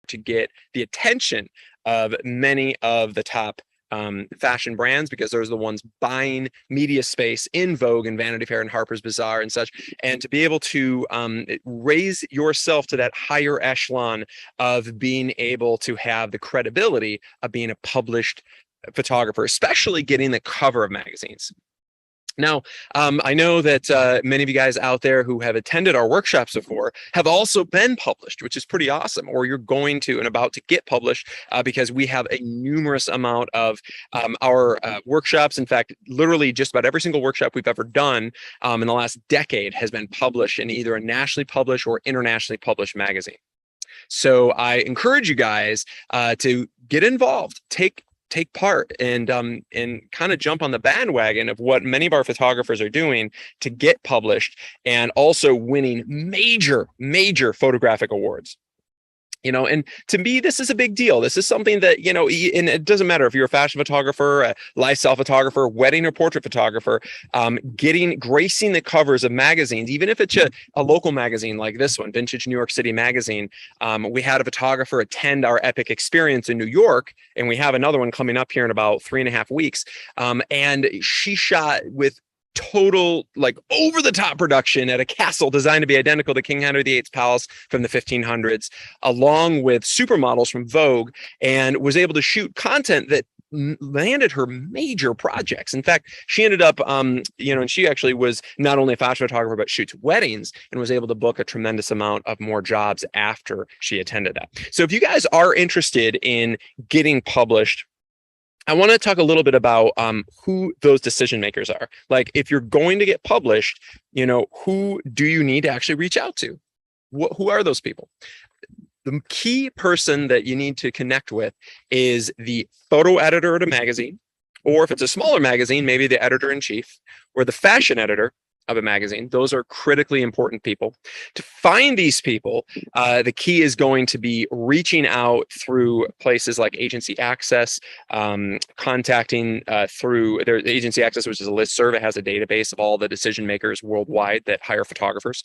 to get the attention of many of the top fashion brands, because those are the ones buying media space in Vogue and Vanity Fair and Harper's Bazaar and such, and to be able to raise yourself to that higher echelon of being able to have the credibility of being a published photographer, especially getting the cover of magazines. Now, I know that many of you guys out there who have attended our workshops before have also been published, which is pretty awesome, or you're going to and about to get published, because we have a numerous amount of our workshops. In fact, literally just about every single workshop we've ever done in the last decade has been published in either a nationally published or internationally published magazine. So I encourage you guys to get involved, take part, and kind of jump on the bandwagon of what many of our photographers are doing to get published, and also winning major photographic awards. And to me, this is a big deal. This is something that, and it doesn't matter if you're a fashion photographer, a lifestyle photographer, wedding or portrait photographer, gracing the covers of magazines, even if it's a local magazine like this one, Vintage New York City Magazine. We had a photographer attend our Epic Experience in New York, and we have another one coming up here in about 3.5 weeks. And she shot with total, like, over the top production at a castle designed to be identical to King Henry VIII's palace from the 1500s, along with supermodels from Vogue, and was able to shoot content that landed her major projects. In fact, she ended up, and she actually was not only a fashion photographer, but shoots weddings, and was able to book a tremendous amount of more jobs after she attended that. So if you guys are interested in getting published, I want to talk a little bit about who those decision makers are. Like, if you're going to get published, who do you need to actually reach out to? Who are those people? The key person that you need to connect with is the photo editor at a magazine, or if it's a smaller magazine, maybe the editor-in-chief, or the fashion editor of a magazine. Those are critically important people. To find these people, the key is going to be reaching out through places like Agency Access, contacting through their Agency Access, which is a listserv. It has a database of all the decision makers worldwide that hire photographers.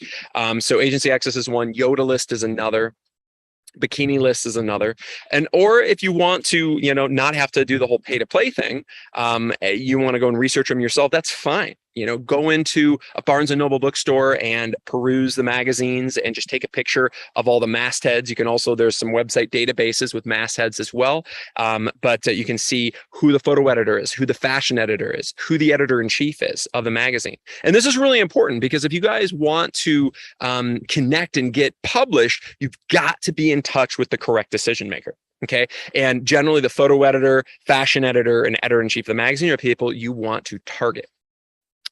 So Agency Access is one, Yoda List is another, Bikini List is another. Or if you want to, not have to do the whole pay to play thing, you want to go and research them yourself, that's fine. Go into a Barnes and Noble bookstore and peruse the magazines and just take a picture of all the mastheads. You can also, there's some website databases with mastheads as well. But you can see who the photo editor is, who the fashion editor is, who the editor-in-chief is of the magazine. And this is really important, because if you guys want to connect and get published, you've got to be in touch with the correct decision maker. Okay. And generally the photo editor, fashion editor, and editor-in-chief of the magazine are people you want to target.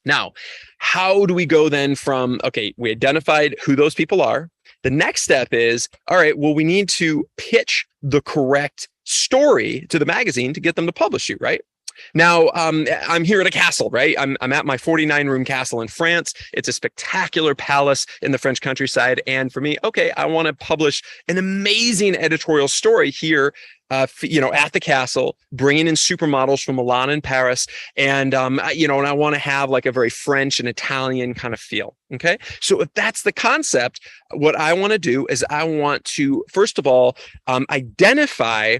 Now, how do we go then from, okay, we identified who those people are. The next step is, all right, well, we need to pitch the correct story to the magazine to get them to publish you, right? Now, I'm here at a castle, right? I'm at my 49-room castle in France. It's a spectacular palace in the French countryside. And for me, okay, I want to publish an amazing editorial story here, at the castle, bringing in supermodels from Milan and Paris. And, and I want to have like a very French and Italian kind of feel. Okay. So if that's the concept, what I want to do is I want to, first of all, identify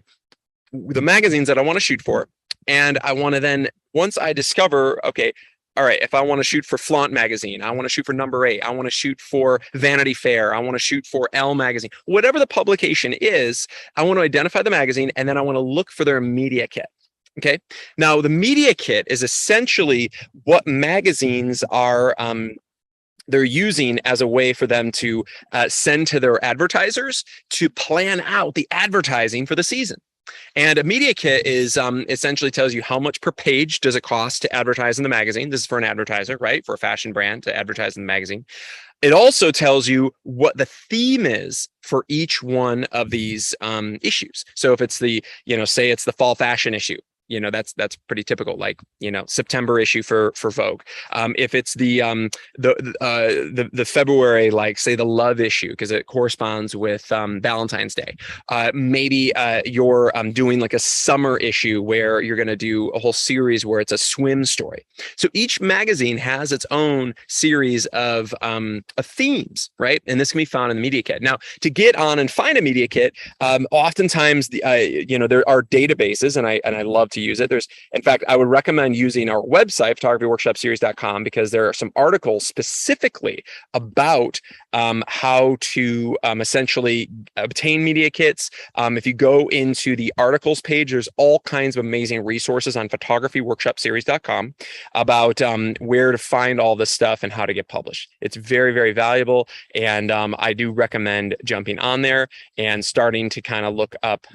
the magazines that I want to shoot for. And I want to then, once I discover, okay, all right, if I want to shoot for Flaunt magazine, I want to shoot for Number 8, I want to shoot for Vanity Fair, I want to shoot for Elle magazine, whatever the publication is, I want to identify the magazine, and then I want to look for their media kit. Okay. Now, the media kit is essentially what magazines are they're using as a way for them to send to their advertisers to plan out the advertising for the season. And a media kit is essentially tells you how much per page does it cost to advertise in the magazine. This is for an advertiser, right? For a fashion brand to advertise in the magazine. It also tells you what the theme is for each one of these issues. So if it's the, say it's the fall fashion issue, that's pretty typical, like, September issue for Vogue. If it's the February, like say the love issue, because it corresponds with Valentine's Day. Maybe you're doing like a summer issue where you're going to do a whole series where it's a swim story. So each magazine has its own series of themes, right? And this can be found in the media kit. Now, to get on and find a media kit, oftentimes there are databases, and I love to use it. In fact, I would recommend using our website, photographyworkshopseries.com, because there are some articles specifically about how to essentially obtain media kits. If you go into the articles page, there's all kinds of amazing resources on photographyworkshopseries.com about where to find all this stuff and how to get published. It's very, very valuable. And I do recommend jumping on there and starting to kind of look up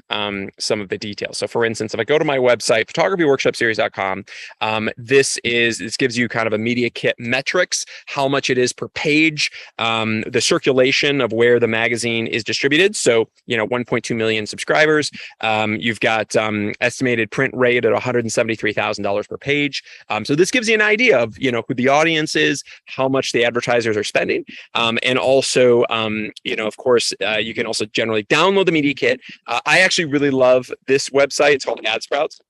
some of the details. So for instance, if I go to my website, photographyworkshopseries.com, this gives you kind of a media kit metrics, how much it is per page, the circulation of where the magazine is distributed. So, 1.2 million subscribers. You've got estimated print rate at $173,000 per page. So this gives you an idea of, who the audience is, how much the advertisers are spending. And also, of course, you can also generally download the media kit. I actually really love this website. It's called AdSprouts.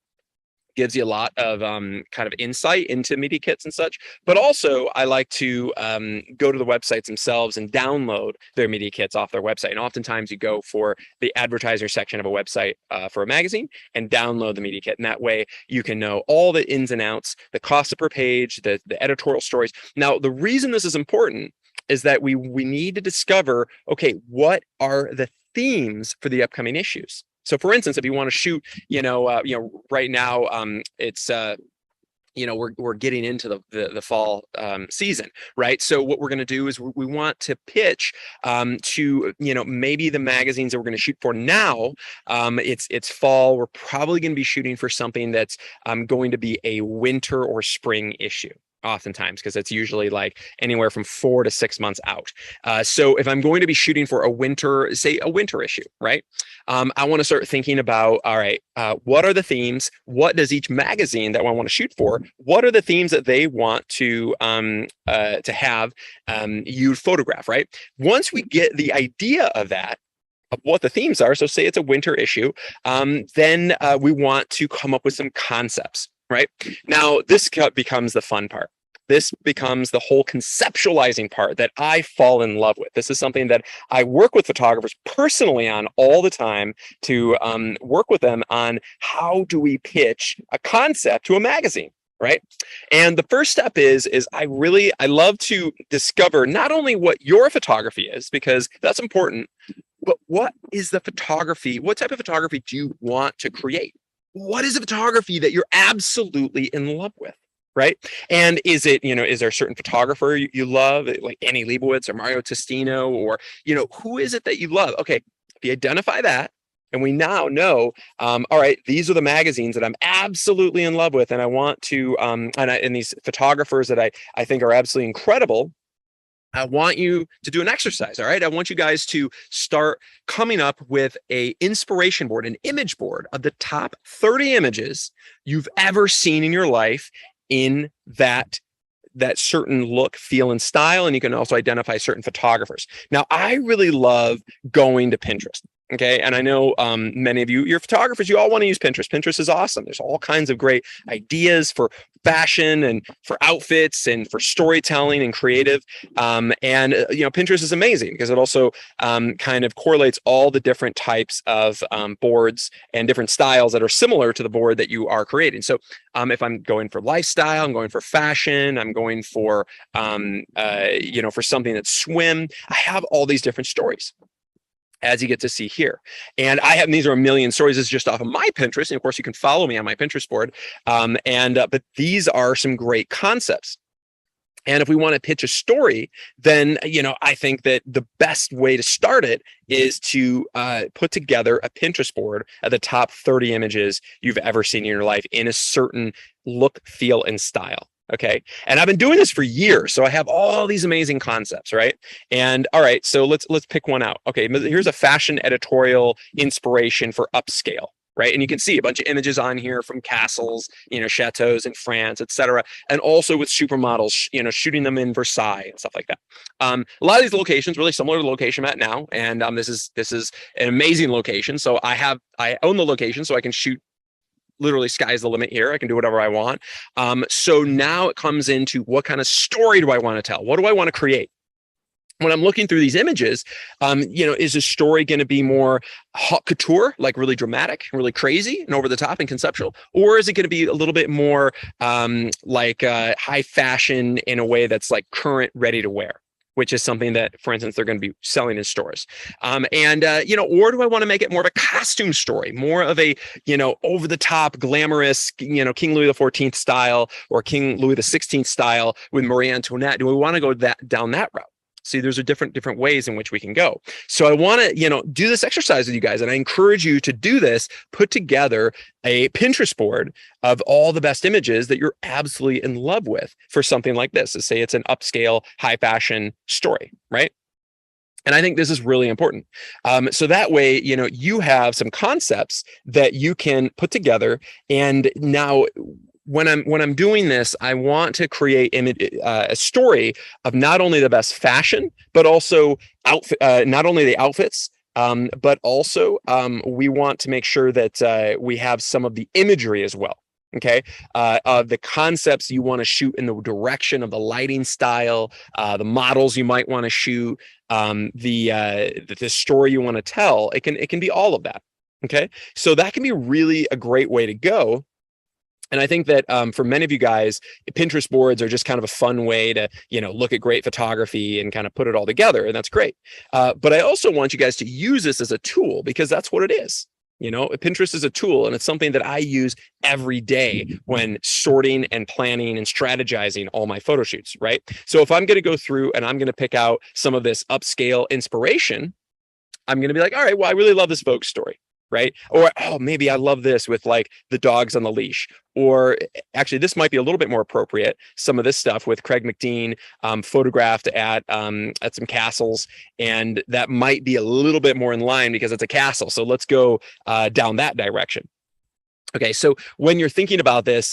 Gives you a lot of kind of insight into media kits and such. But also, I like to go to the websites themselves and download their media kits off their website. And oftentimes you go for the advertiser section of a website for a magazine and download the media kit. And that way you can know all the ins and outs, the cost per page, the editorial stories. Now, the reason this is important is that we need to discover, okay, what are the themes for the upcoming issues? So for instance, if you want to shoot, right now it's we're getting into the fall season, right? So what we're going to do is we want to pitch to maybe the magazines that we're going to shoot for now. It's fall. We're probably going to be shooting for something that's going to be a winter or spring issue. Oftentimes, because it's usually like anywhere from 4 to 6 months out. So if I'm going to be shooting for a winter issue, right? I want to start thinking about, all right, what are the themes? What does each magazine that I want to shoot for? What are the themes that they want to have you photograph, right? Once we get the idea of that, of what the themes are, so say it's a winter issue, then we want to come up with some concepts. Right now, this becomes the fun part. This becomes the whole conceptualizing part that I fall in love with. This is something that I work with photographers personally on all the time to work with them on how do we pitch a concept to a magazine. Right. And the first step is I love to discover not only what your photography is, because that's important, but what is the photography? What type of photography do you want to create? What is the photography that you're absolutely in love with, right? And is it, is there a certain photographer you love, like Annie Leibovitz or Mario Testino, or, who is it that you love? Okay, if you identify that, and we now know, all right, these are the magazines that I'm absolutely in love with, and I want to, and these photographers that I think are absolutely incredible. I want you to do an exercise, all right? I want you guys to start coming up with an inspiration board, an image board of the top 30 images you've ever seen in your life in that certain look, feel, and style. And you can also identify certain photographers. Now, I really love going to Pinterest. Okay. And I know many of you're photographers, you all want to use Pinterest. Pinterest is awesome. There's all kinds of great ideas for fashion and for outfits and for storytelling and creative. Pinterest is amazing because it also kind of correlates all the different types of boards and different styles that are similar to the board that you are creating. So if I'm going for lifestyle, I'm going for fashion, I'm going for, for something that's swim, I have all these different stories, as you get to see here. And these are a million stories. This is just off of my Pinterest. And of course, you can follow me on my Pinterest board. But these are some great concepts. And if we want to pitch a story, then, I think that the best way to start it is to put together a Pinterest board of the top 30 images you've ever seen in your life in a certain look, feel, and style. Okay. And I've been doing this for years. So I have all these amazing concepts, right? And all right, so let's pick one out. Okay, here's a fashion editorial inspiration for upscale. right? And you can see a bunch of images on here from castles, chateaus in France, etc. And also with supermodels, shooting them in Versailles and stuff like that. A lot of these locations really similar to the location I'm at now, and this is an amazing location. So I own the location, so I can shoot. Literally, sky's the limit here. I can do whatever I want. So now it comes into what kind of story do I want to tell? What do I want to create? When I'm looking through these images, is the story going to be more haute couture, like really dramatic, really crazy and over the top and conceptual? Or is it going to be a little bit more high fashion in a way that's like current, ready to wear? Which is something that, for instance, they're going to be selling in stores. Or do I want to make it more of a costume story, more of a, over the top, glamorous, King Louis XIV style or King Louis XVI style with Marie Antoinette? Do we want to go down that route? See, there's a different ways in which we can go. So I want to, do this exercise with you guys, and I encourage you to do this. Put together a Pinterest board of all the best images that you're absolutely in love with for something like this. So say it's an upscale, high fashion story, right? And I think this is really important. So that way, you have some concepts that you can put together. And now, when I'm doing this, I want to create a story of not only the best fashion, but also not only the outfits, but also we want to make sure that we have some of the imagery as well. Okay, of the concepts you want to shoot in the direction of the lighting style, the models you might want to shoot, the story you want to tell. It can be all of that. Okay, so that can be really a great way to go. And I think that for many of you guys, Pinterest boards are just kind of a fun way to, look at great photography and kind of put it all together. And that's great. But I also want you guys to use this as a tool, because that's what it is. Pinterest is a tool, and it's something that I use every day when sorting and planning and strategizing all my photo shoots, right? So if I'm going to go through and I'm going to pick out some of this upscale inspiration, I'm going to be like, all right, well, I really love this Vogue story. Right? Or, oh, maybe I love this with like the dogs on the leash. Or actually, this might be a little bit more appropriate. Some of this stuff with Craig McDean photographed at some castles, and that might be a little bit more in line because it's a castle. So let's go down that direction. Okay, so when you're thinking about this,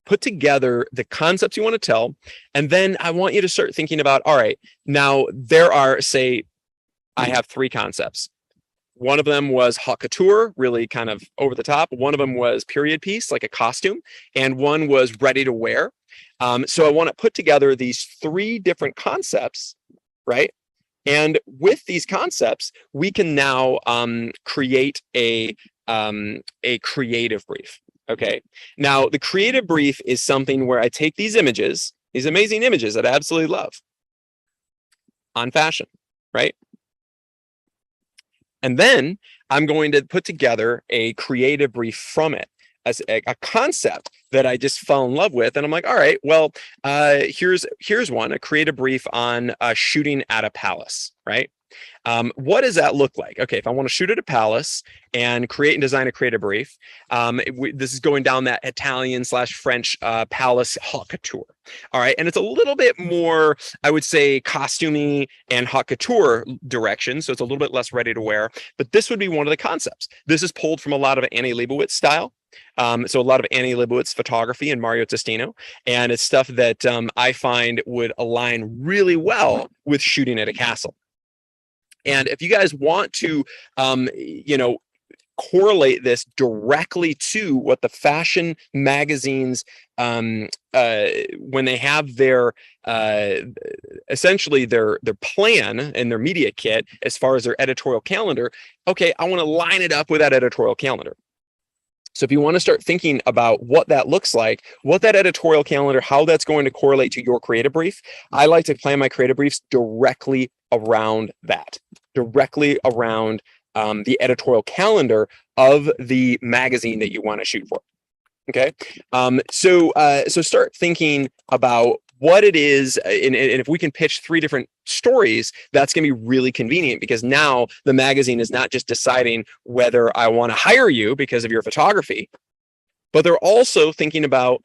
put together the concepts you want to tell, and then I want you to start thinking about, all right, now there are, say, I have 3 concepts. One of them was haute couture, really kind of over the top. One of them was period piece, like a costume, and one was ready to wear. So I want to put together these 3 different concepts, right? And with these concepts, we can now create a creative brief. Okay. Now, the creative brief is something where I take these images, these amazing images that I absolutely love on fashion, right? And then I'm going to put together a creative brief from it as a concept that I just fell in love with. And I'm like, all right, well, here's one, a creative brief on shooting at a palace, right? What does that look like? Okay, if I want to shoot at a palace and create and design a creative brief, this is going down that Italian/French palace haute couture. All right, and it's a little bit more, I would say, costumey and haute couture direction, so it's a little bit less ready to wear. But this would be one of the concepts. This is pulled from a lot of Annie Leibovitz style. So a lot of Annie Leibovitz photography and Mario Testino, and it's stuff that I find would align really well with shooting at a castle. And if you guys want to, correlate this directly to what the fashion magazines, when they have their, essentially their plan and their media kit, as far as their editorial calendar, okay, I want to line it up with that editorial calendar. So if you want to start thinking about what that looks like, what that editorial calendar, how that's going to correlate to your creative brief, I like to plan my creative briefs directly around that, directly around the editorial calendar of the magazine that you want to shoot for. Okay, so start thinking about what it is, and if we can pitch 3 different stories, that's going to be really convenient, because now the magazine is not just deciding whether I want to hire you because of your photography, but they're also thinking about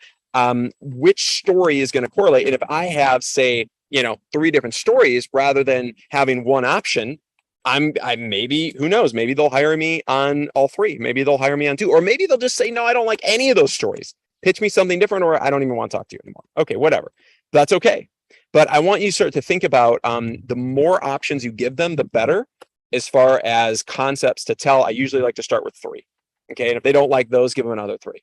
which story is going to correlate. And if I have, say, 3 different stories rather than having one option, I maybe, who knows, maybe they'll hire me on all three. Maybe they'll hire me on two, or maybe they'll just say, no, I don't like any of those stories. Pitch me something different, or I don't even want to talk to you anymore. Okay, whatever. That's okay. But I want you to start to think about the more options you give them, the better as far as concepts to tell. I usually like to start with three. Okay. And if they don't like those, give them another three.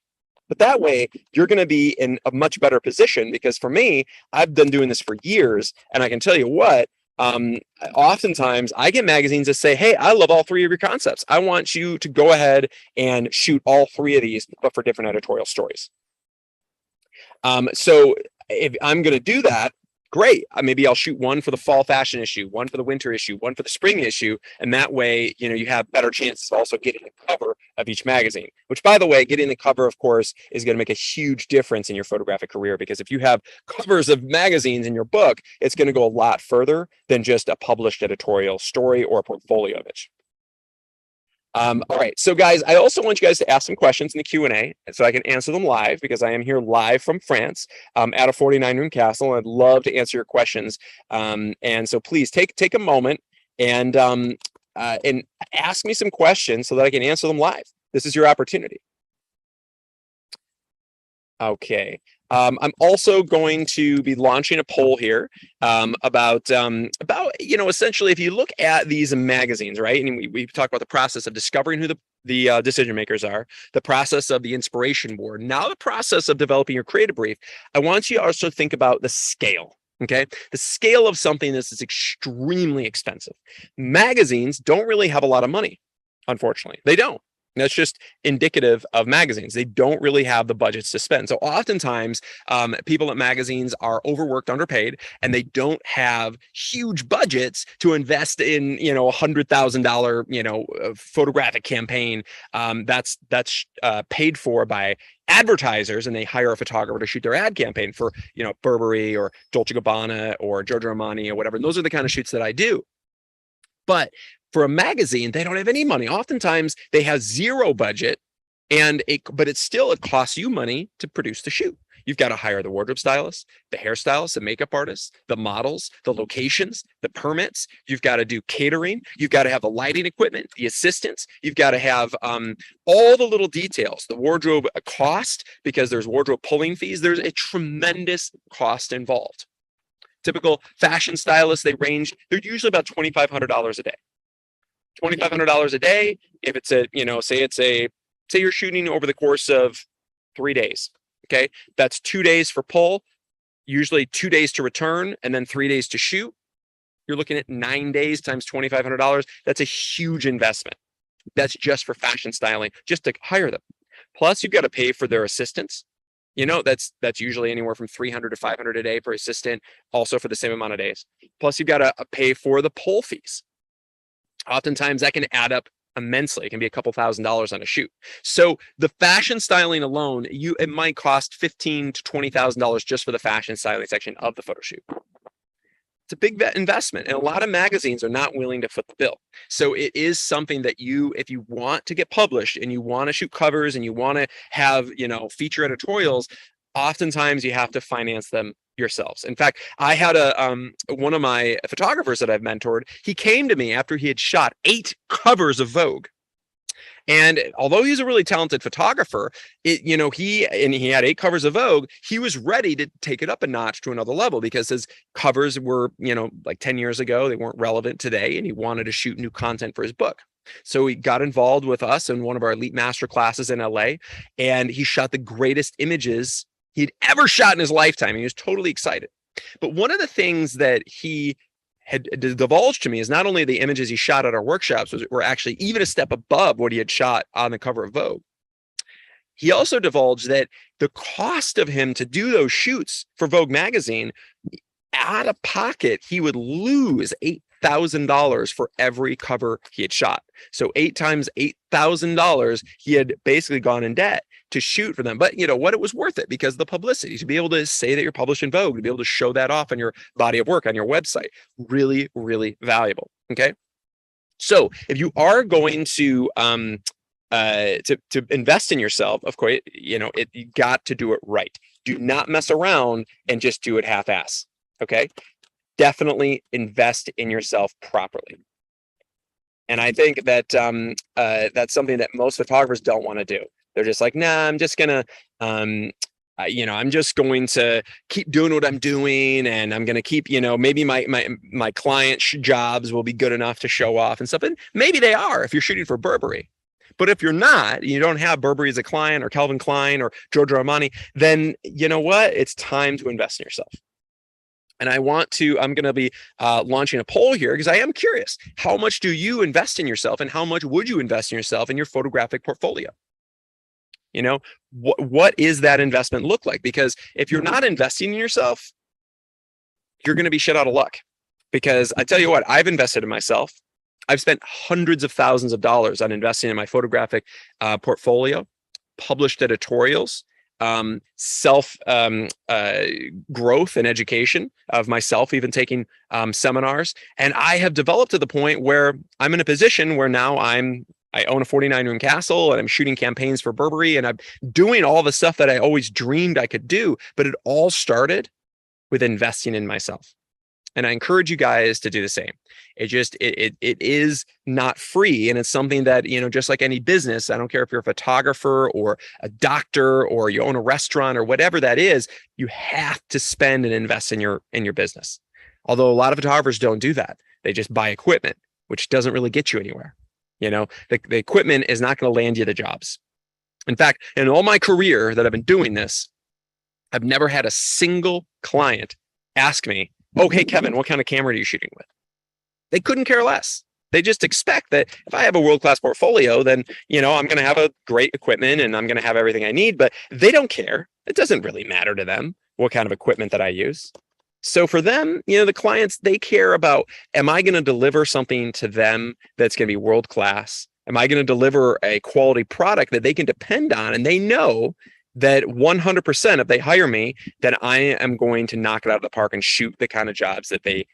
But that way, you're going to be in a much better position because for me, I've been doing this for years. And I can tell you what, um, oftentimes I get magazines that say, hey, I love all three of your concepts. I want you to go ahead and shoot all three of these, but for different editorial stories. So if I'm going to do that, great. Maybe I'll shoot one for the fall fashion issue, one for the winter issue, one for the spring issue. And that way, you have better chances of also getting the cover of each magazine, which, by the way, getting the cover, of course, is going to make a huge difference in your photographic career, because if you have covers of magazines in your book, it's going to go a lot further than just a published editorial story or a portfolio image. All right, so guys, I also want you guys to ask some questions in the Q&A so I can answer them live, because I am here live from France at a 49-room castle, and I'd love to answer your questions. And so please take a moment and ask me some questions so that I can answer them live. This is your opportunity. Okay. I'm also going to be launching a poll here about essentially, if you look at these magazines, right, and we talked about the process of discovering who the decision makers are, the process of the inspiration board, now the process of developing your creative brief. I want you to also think about the scale. Okay, the scale of something that is extremely expensive. Magazines don't really have a lot of money, unfortunately. They don't. That's just indicative of magazines. They don't really have the budgets to spend. So oftentimes, people at magazines are overworked, underpaid, and they don't have huge budgets to invest in, $100,000, photographic campaign that's paid for by advertisers, and they hire a photographer to shoot their ad campaign for, Burberry or Dolce & Gabbana or Giorgio Armani or whatever. And those are the kind of shoots that I do. But for a magazine, they don't have any money. Oftentimes they have zero budget, but it costs you money to produce the shoot. You've got to hire the wardrobe stylist, the hairstylist, the makeup artist, the models, the locations, the permits. You've got to do catering. You've got to have the lighting equipment, the assistants. You've got to have all the little details, the wardrobe cost, because there's wardrobe pulling fees. There's a tremendous cost involved. Typical fashion stylists, they're usually about $2,500 a day. $2,500 a day. If it's say you're shooting over the course of 3 days. Okay. That's 2 days for pull, usually 2 days to return, and then 3 days to shoot. You're looking at 9 days times $2,500. That's a huge investment. That's just for fashion styling, just to hire them. Plus, you've got to pay for their assistants. That's usually anywhere from $300 to $500 a day per assistant, also for the same amount of days. Plus, you've got to pay for the pull fees. Oftentimes that can add up immensely. It can be a couple $1,000s on a shoot. So the fashion styling alone, it might cost $15,000 to $20,000 just for the fashion styling section of the photo shoot. It's a big investment, and a lot of magazines are not willing to foot the bill. So it is something that if you want to get published and you want to shoot covers and you want to have, feature editorials, oftentimes you have to finance them yourselves. In fact, I had one of my photographers that I've mentored. He came to me after he had shot 8 covers of Vogue. And although he's a really talented photographer, he had 8 covers of Vogue, he was ready to take it up a notch to another level, because his covers were, like 10 years ago, they weren't relevant today, and he wanted to shoot new content for his book. So he got involved with us in one of our elite master classes in LA, and he shot the greatest images he'd ever shot in his lifetime. He was totally excited. But one of the things that he had divulged to me is not only the images he shot at our workshops were actually even a step above what he had shot on the cover of Vogue. He also divulged that the cost of him to do those shoots for Vogue magazine, out of pocket, he would lose $8,000 for every cover he had shot. So 8 times $8,000, he had basically gone in debt to shoot for them. But what, it was worth it, because the publicity, to be able to say that you're published in Vogue, to be able to show that off on your body of work, on your website, really, really valuable. Okay. So if you are going to invest in yourself, of course, you got to do it right. Do not mess around and just do it half-ass. Okay. Definitely invest in yourself properly. And I think that that's something that most photographers don't want to do. They're just like, nah, I'm just gonna, I'm just going to keep doing what I'm doing, and I'm gonna keep, maybe my client jobs will be good enough to show off and stuff. And maybe they are if you're shooting for Burberry. But if you're not, you don't have Burberry as a client, or Calvin Klein, or Giorgio Armani, then you know what? It's time to invest in yourself. And I'm going to be launching a poll here because I am curious. How much do you invest in yourself, and how much would you invest in yourself in your photographic portfolio? What is that investment look like? Because if you're not investing in yourself, you're going to be shit out of luck. Because I tell you what, I've invested in myself. I've spent hundreds of thousands of dollars on investing in my photographic portfolio, published editorials, self growth and education of myself, even taking seminars. And I have developed to the point where I'm in a position where now I own a 49-room castle, and I'm shooting campaigns for Burberry, and I'm doing all the stuff that I always dreamed I could do. But it all started with investing in myself. And I encourage you guys to do the same. It is not free. And it's something that, just like any business, I don't care if you're a photographer or a doctor or you own a restaurant or whatever that is, you have to spend and invest in your business. Although a lot of photographers don't do that. They just buy equipment, which doesn't really get you anywhere. The equipment is not going to land you the jobs. In fact, in all my career that I've been doing this, I've never had a single client ask me, "Oh, hey, Kevin, what kind of camera are you shooting with?" They couldn't care less. They just expect that if I have a world-class portfolio, then, I'm going to have a great equipment and I'm going to have everything I need, but they don't care. It doesn't really matter to them what kind of equipment that I use. So for them, the clients, they care about, am I going to deliver something to them that's going to be world-class? Am I going to deliver a quality product that they can depend on? And they know that 100%, if they hire me, then I am going to knock it out of the park and shoot the kind of jobs that they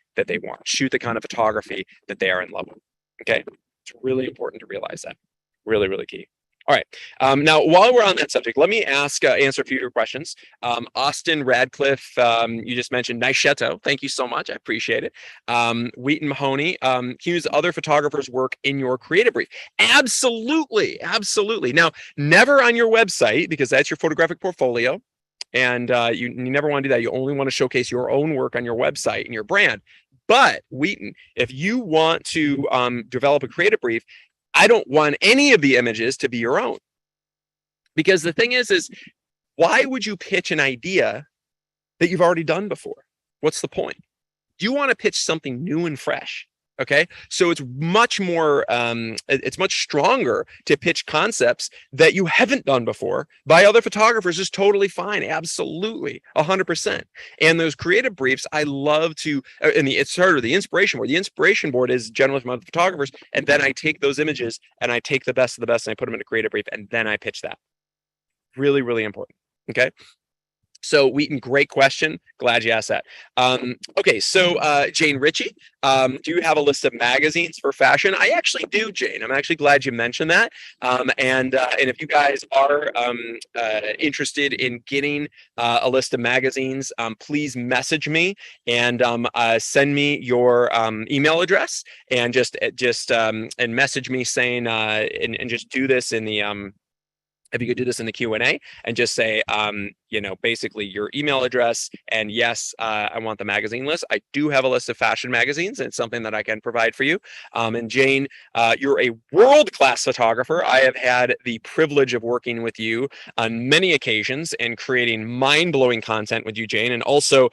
want, shoot the kind of photography that they are in love with. Okay, it's really important to realize that. Really, really key. All right. Now, while we're on that subject, let me answer a few of your questions. Austin Radcliffe, you just mentioned nice chateau. Thank you so much. I appreciate it. Wheaton Mahoney, can you use other photographers' work in your creative brief? Absolutely. Absolutely. Now, never on your website, because that's your photographic portfolio. And you never want to do that. You only want to showcase your own work on your website and your brand. But Wheaton, if you want to develop a creative brief, I don't want any of the images to be your own. Because the thing is why would you pitch an idea that you've already done before? What's the point? You want to pitch something new and fresh. Okay, so it's much more, it's much stronger to pitch concepts that you haven't done before by other photographers is totally fine. Absolutely, 100%. And those creative briefs, I love to, and the inspiration board. The inspiration board is generally from other photographers, and then I take those images and I take the best of the best and I put them in a creative brief, and then I pitch that. Really, really important. Okay. So Wheaton, great question. Glad you asked that. Okay, so Jane Ritchie, do you have a list of magazines for fashion? I actually do, Jane. I'm actually glad you mentioned that. And if you guys are interested in getting a list of magazines, please message me and send me your email address and just and message me saying and just do this in the if you could do this in the Q&A and just say, basically your email address and yes, I want the magazine list. I do have a list of fashion magazines and it's something that I can provide for you. And Jane, you're a world-class photographer. I have had the privilege of working with you on many occasions and creating mind-blowing content with you, Jane. And also,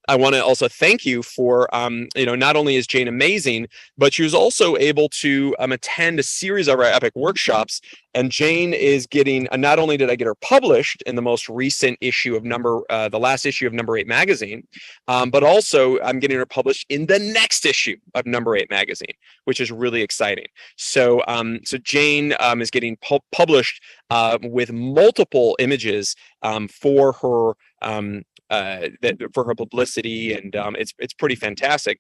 I want to also thank you for, not only is Jane amazing, but she was also able to attend a series of our epic workshops. And Jane is getting, not only did I get her published in the most recent issue of the last issue of Number 8 magazine, but also I'm getting her published in the next issue of Number 8 magazine, which is really exciting. So, Jane is getting published with multiple images for her for her publicity, and it's pretty fantastic.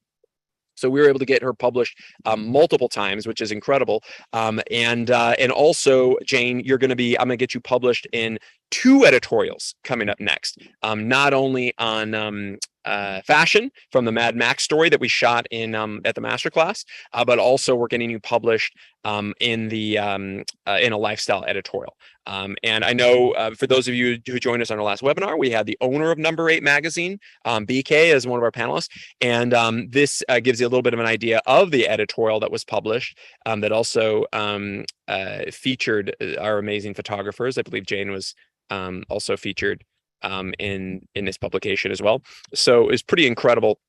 So we were able to get her published multiple times, which is incredible. And also, Jane, I'm going to get you published in 2 editorials coming up next. Not only on fashion from the Mad Max story that we shot in at the masterclass, but also we're getting you published in a lifestyle editorial. And I know for those of you who joined us on our last webinar, we had the owner of Number 8 magazine, BK, as one of our panelists, and this gives you a little bit of an idea of the editorial that was published that also featured our amazing photographers. I believe Jane was also featured in this publication as well. So it's pretty incredible.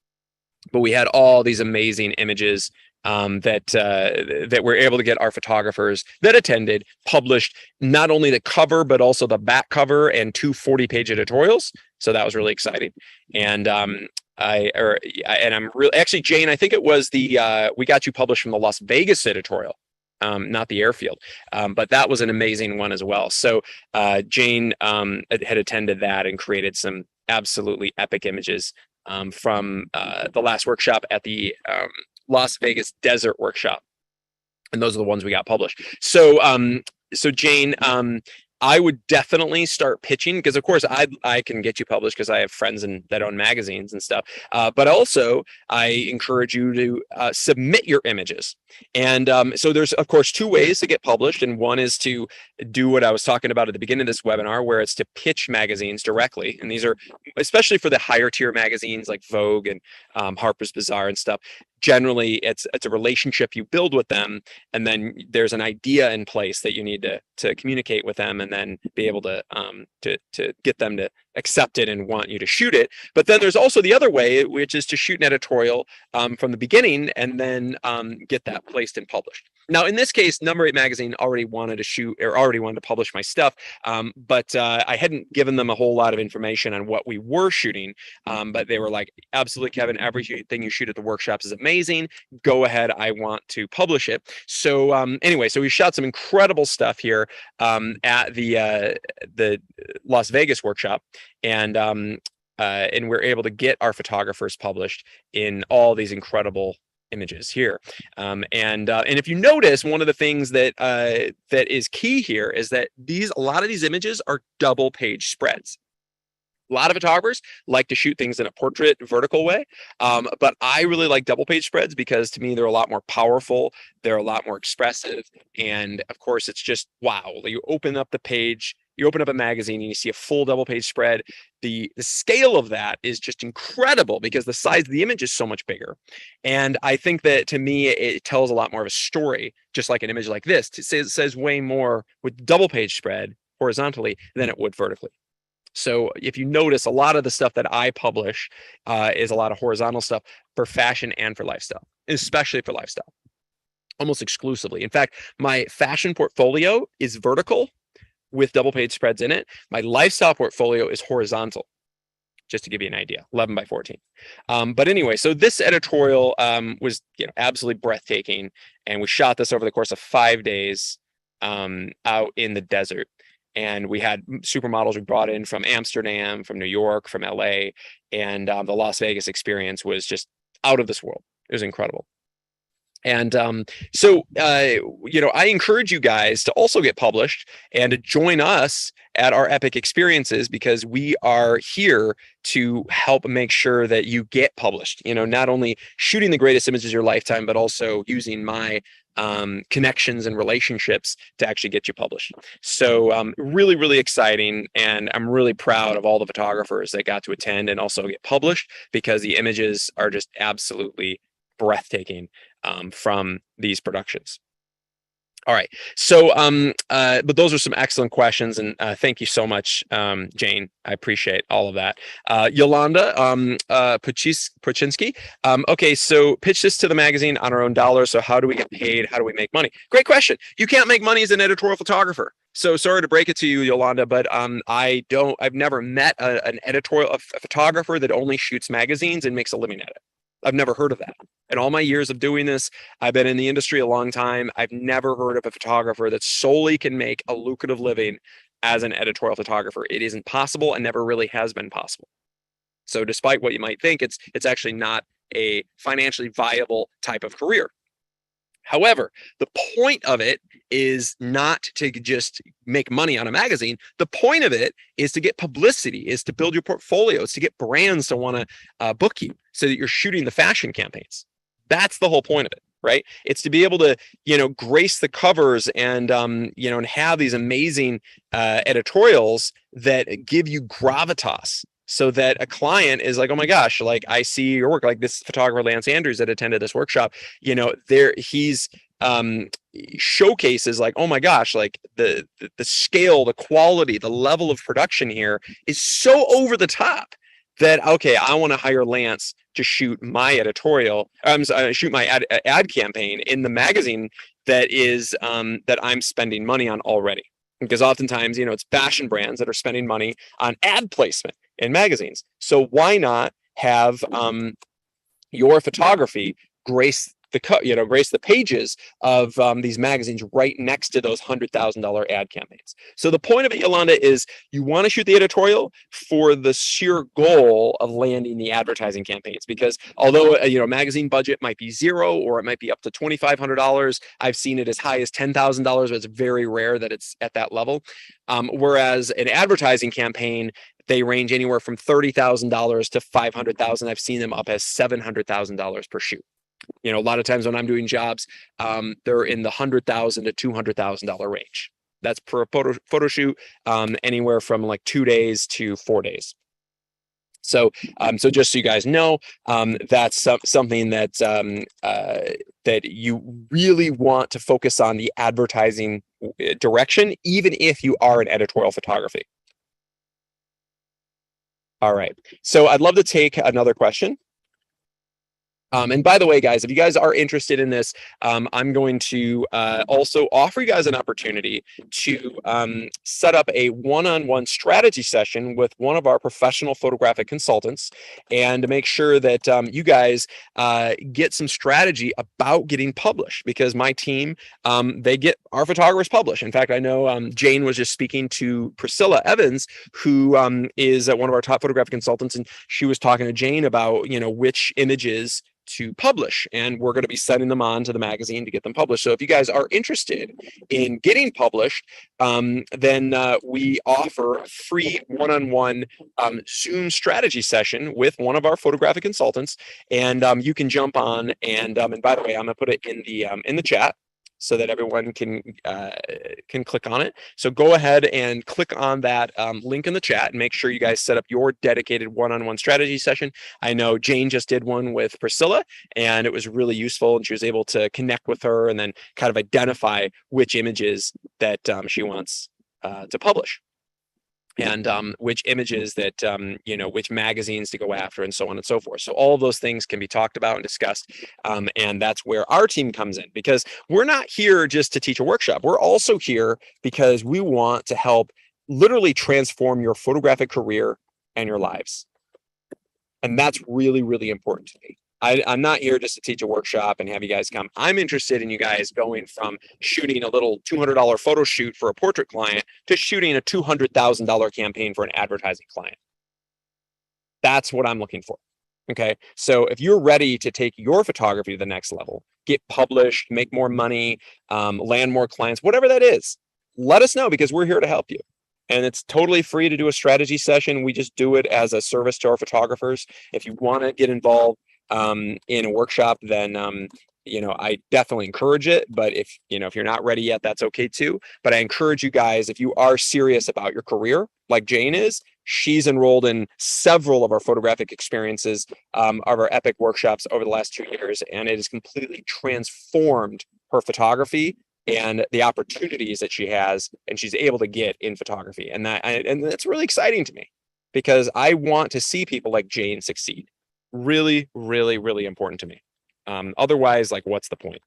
But we had all these amazing images that we're able to get our photographers that attended published, not only the cover but also the back cover and 2 40-page editorials. So that was really exciting. And I'm really actually, Jane, I think it was we got you published from the Las Vegas editorial. Not the airfield, but that was an amazing one as well. So Jane had attended that and created some absolutely epic images from the last workshop at the Las Vegas Desert Workshop, and those are the ones we got published. So Jane, I would definitely start pitching, because of course I can get you published because I have friends that own magazines and stuff. But also I encourage you to submit your images. And so there's of course 2 ways to get published. And one is to do what I was talking about at the beginning of this webinar, where it's to pitch magazines directly. And these are especially for the higher tier magazines like Vogue and Harper's Bazaar and stuff. Generally, it's a relationship you build with them, and then there's an idea in place that you need to communicate with them, and then be able to get them to accept it and want you to shoot it. But then there's also the other way, which is to shoot an editorial from the beginning and then get that placed and published. Now, in this case, Number 8 magazine already wanted to publish my stuff, but I hadn't given them a whole lot of information on what we were shooting. But they were like, absolutely, Kevin, everything you shoot at the workshops is amazing. Go ahead. I want to publish it. So anyway, so we shot some incredible stuff here at the Las Vegas workshop. And we're able to get our photographers published in all these incredible images here. And if you notice, one of the things that is key here is that a lot of these images are double page spreads. A lot of photographers like to shoot things in a portrait vertical way, but I really like double page spreads because to me they're a lot more powerful, they're a lot more expressive, and of course it's just wow. You open up the page, you open up a magazine and you see a full double page spread. The scale of that is just incredible because the size of the image is so much bigger. And I think that to me it tells a lot more of a story, just like an image like this. It says way more with double page spread horizontally than it would vertically. So if you notice, a lot of the stuff that I publish is a lot of horizontal stuff for fashion and for lifestyle, especially for lifestyle, almost exclusively. In fact, my fashion portfolio is vertical with double page spreads in it. My lifestyle portfolio is horizontal, just to give you an idea, 11 by 14. But anyway, so this editorial was absolutely breathtaking. And we shot this over the course of 5 days out in the desert. And we had supermodels we brought in from Amsterdam, from New York, from LA, and the Las Vegas experience was just out of this world. It was incredible. And so I encourage you guys to also get published and to join us at our epic experiences, because we are here to help make sure that you get published, not only shooting the greatest images of your lifetime, but also using my connections and relationships to actually get you published. So really, really exciting. And I'm really proud of all the photographers that got to attend and also get published, because the images are just absolutely breathtaking from these productions. All right. So, but those are some excellent questions, and thank you so much, Jane. I appreciate all of that. Yolanda Puchinsky. Okay, so pitch this to the magazine on our own dollar. So how do we get paid? How do we make money? Great question. You can't make money as an editorial photographer. So sorry to break it to you, Yolanda, but I've never met a photographer that only shoots magazines and makes a living at it. I've never heard of that. In all my years of doing this, I've been in the industry a long time. I've never heard of a photographer that solely can make a lucrative living as an editorial photographer. It isn't possible and never really has been possible. So despite what you might think, it's actually not a financially viable type of career. However, the point of it is not to just make money on a magazine. The point of it is to get publicity, is to build your portfolio, is to get brands to want to book you so that you're shooting the fashion campaigns. That's the whole point of it, right? It's to be able to, grace the covers and, and have these amazing editorials that give you gravitas, so that a client is like, oh my gosh, like I see your work, like this photographer, Lance Andrews, that attended this workshop, he's showcases like, oh my gosh, like the scale, the quality, the level of production here is so over the top that, okay, I want to hire Lance to shoot my editorial, shoot my ad campaign in the magazine that is that I'm spending money on already. Because oftentimes, it's fashion brands that are spending money on ad placement in magazines. So why not have your photography grace the pages of these magazines right next to those $100,000 ad campaigns. So the point of it, Yolanda, is you want to shoot the editorial for the sheer goal of landing the advertising campaigns. Because although magazine budget might be zero, or it might be up to $2,500, I've seen it as high as $10,000, but it's very rare that it's at that level. Whereas an advertising campaign, they range anywhere from $30,000 to $500,000. I've seen them up as $700,000 per shoot. A lot of times when I'm doing jobs, they're in the $100,000 to $200,000 range. That's per photo shoot, anywhere from like 2 days to 4 days. So, so just so you guys know, that's something that that you really want to focus on, the advertising direction, even if you are in editorial photography. All right. So I'd love to take another question. And by the way, guys, if you guys are interested in this, I'm going to also offer you guys an opportunity to set up a one-on-one strategy session with one of our professional photographic consultants, and to make sure that you guys get some strategy about getting published, because my team, they get our photographers published. In fact, I know Jane was just speaking to Priscilla Evans, who is one of our top photographic consultants, and she was talking to Jane about, which images to publish, and we're going to be sending them on to the magazine to get them published. So if you guys are interested in getting published, then we offer a free one-on-one Zoom strategy session with one of our photographic consultants, and you can jump on, and by the way, I'm going to put it in the chat so that everyone can click on it. So go ahead and click on that link in the chat, and make sure you guys set up your dedicated one-on-one strategy session. I know Jane just did one with Priscilla, and it was really useful, and she was able to connect with her and then kind of identify which images that she wants to publish, and which images that, which magazines to go after, and so on and so forth. So all of those things can be talked about and discussed. And that's where our team comes in, because we're not here just to teach a workshop. We're also here because we want to help literally transform your photographic career and your lives. And that's really, really important to me. I'm not here just to teach a workshop and have you guys come. I'm interested in you guys going from shooting a little $200 photo shoot for a portrait client to shooting a $200,000 campaign for an advertising client. That's what I'm looking for. Okay. So if you're ready to take your photography to the next level, get published, make more money, land more clients, whatever that is, let us know, because we're here to help you. And it's totally free to do a strategy session. We just do it as a service to our photographers. If you want to get involved in a workshop, then I definitely encourage it. But if you're not ready yet, that's okay too. But I encourage you guys, if you are serious about your career, like Jane is, she's enrolled in several of our photographic experiences, of our epic workshops over the last 2 years, and it has completely transformed her photography and the opportunities that she has and she's able to get in photography. And that's really exciting to me, because I want to see people like Jane succeed. Really, really, really important to me. Otherwise, like, what's the point?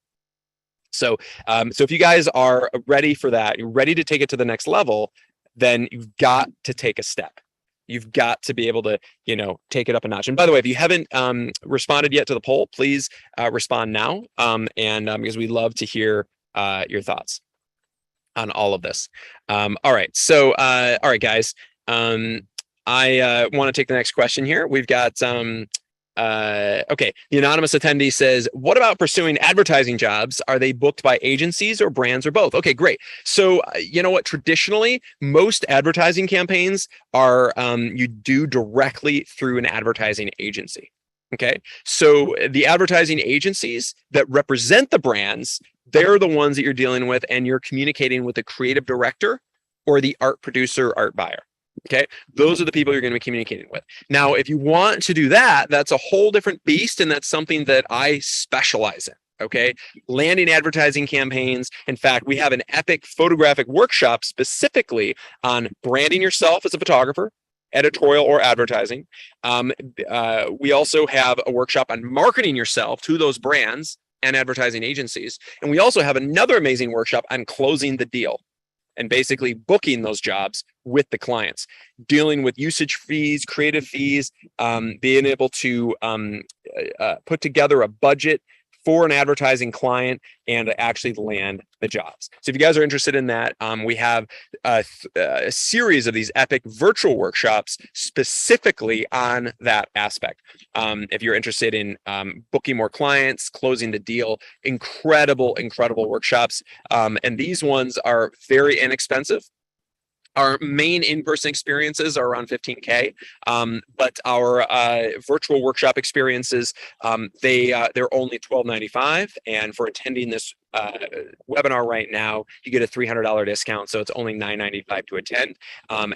So, so if you guys are ready for that, you're ready to take it to the next level, then you've got to take a step. You've got to be able to, take it up a notch. And by the way, if you haven't responded yet to the poll, please respond now. Because we'd love to hear your thoughts on all of this. All right. So, all right, guys. I want to take the next question here. We've got Okay, the anonymous attendee says, what about pursuing advertising jobs? Are they booked by agencies or brands or both? Okay, great. So you know what? Traditionally, most advertising campaigns are you do directly through an advertising agency. Okay, so the advertising agencies that represent the brands, they're the ones that you're dealing with, and you're communicating with the creative director or the art producer, art buyer. Okay, those are the people you're going to be communicating with. Now, if you want to do that, that's a whole different beast, and that's something that I specialize in. Okay, landing advertising campaigns. In fact, we have an epic photographic workshop specifically on branding yourself as a photographer, editorial or advertising. We also have a workshop on marketing yourself to those brands and advertising agencies. And we also have another amazing workshop on closing the deal and basically booking those jobs with the clients, dealing with usage fees, creative fees, being able to put together a budget for an advertising client and actually land the jobs. So if you guys are interested in that, we have a series of these epic virtual workshops specifically on that aspect. If you're interested in booking more clients, closing the deal, incredible workshops. And these ones are very inexpensive. Our main in-person experiences are around 15K, but our virtual workshop experiences, they're only $12.95. And for attending this webinar right now, you get a $300 discount, so it's only $9.95 to attend.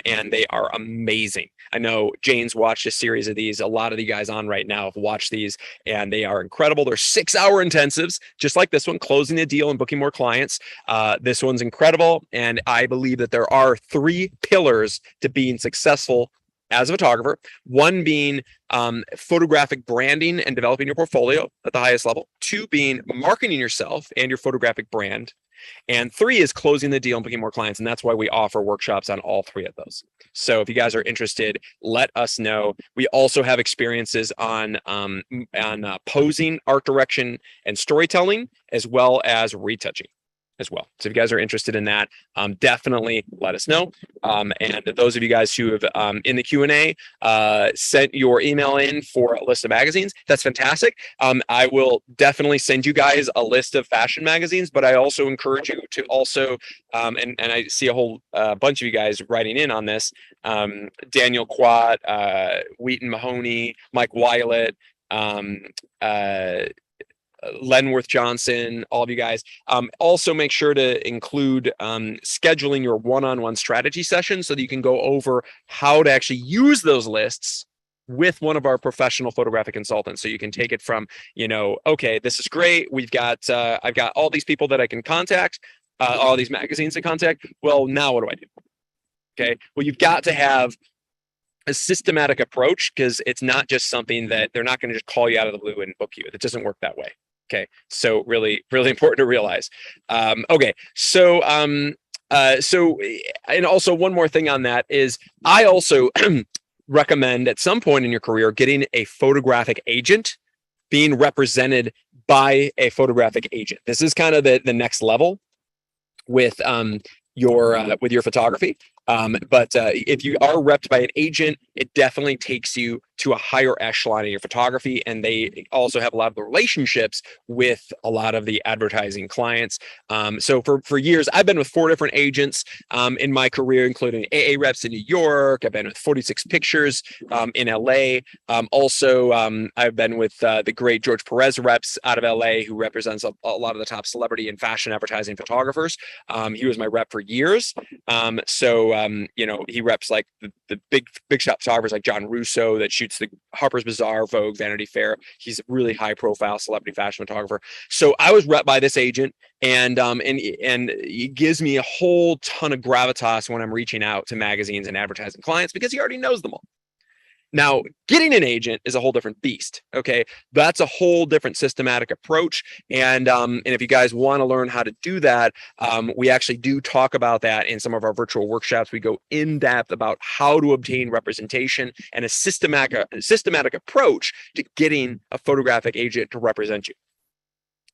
And they are amazing. I know Jane's watched a series of these. A lot of the guys on right now have watched these, and they are incredible. They're 6-hour intensives, just like this one, closing the deal and booking more clients. This one's incredible, and I believe that there are 3 pillars to being successful as a photographer. One being photographic branding and developing your portfolio at the highest level. 2 being marketing yourself and your photographic brand. And 3 is closing the deal and booking more clients. And that's why we offer workshops on all 3 of those. So if you guys are interested, let us know. We also have experiences on posing, art direction, and storytelling, as well as retouching as well. So if you guys are interested in that, definitely let us know. And those of you guys who have in the Q&A sent your email in for a list of magazines, that's fantastic. I will definitely send you guys a list of fashion magazines, but I also encourage you to also, and I see a whole bunch of you guys writing in on this, Daniel Quat, Wheaton Mahoney, Mike Wyatt, Lenworth Johnson, all of you guys. Also make sure to include scheduling your one-on-one strategy session so that you can go over how to actually use those lists with one of our professional photographic consultants. So you can take it from, okay, this is great. We've got, I've got all these people that I can contact, all these magazines to contact. Well, now what do I do? Okay. Well, you've got to have a systematic approach, because it's not just something that they're not going to just call you out of the blue and book you. It doesn't work that way. Okay, so really important to realize. Okay, so and also one more thing on that is I also recommend at some point in your career getting a photographic agent, being represented by a photographic agent. This is kind of the next level with your photography. But if you are repped by an agent, it definitely takes you to a higher echelon in your photography. And they also have a lot of the relationships with a lot of the advertising clients. So for years, I've been with 4 different agents in my career, including AA reps in New York. I've been with 46 Pictures in LA. Also, I've been with the great George Perez reps out of LA, who represents a lot of the top celebrity and fashion advertising photographers. He was my rep for years. He reps like the big shot photographers like John Russo that shoots the Harper's Bazaar, Vogue, Vanity Fair. He's a really high profile celebrity fashion photographer. So I was repped by this agent, and it gives me a whole ton of gravitas when I'm reaching out to magazines and advertising clients, because he already knows them all. Now, getting an agent is a whole different beast. Okay, that's a whole different systematic approach. And if you guys want to learn how to do that, we actually do talk about that in some of our virtual workshops. We go in depth about how to obtain representation and a systematic approach to getting a photographic agent to represent you,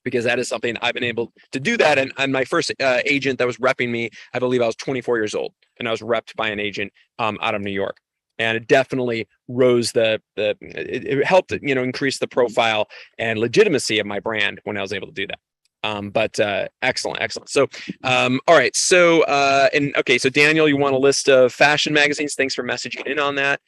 because that is something I've been able to do that. And my first agent that was repping me, I believe I was 24 years old, and I was repped by an agent out of New York. And it definitely rose it helped, increase the profile and legitimacy of my brand when I was able to do that. But excellent. So, all right. So, and okay. So, Daniel, you want a list of fashion magazines? Thanks for messaging in on that.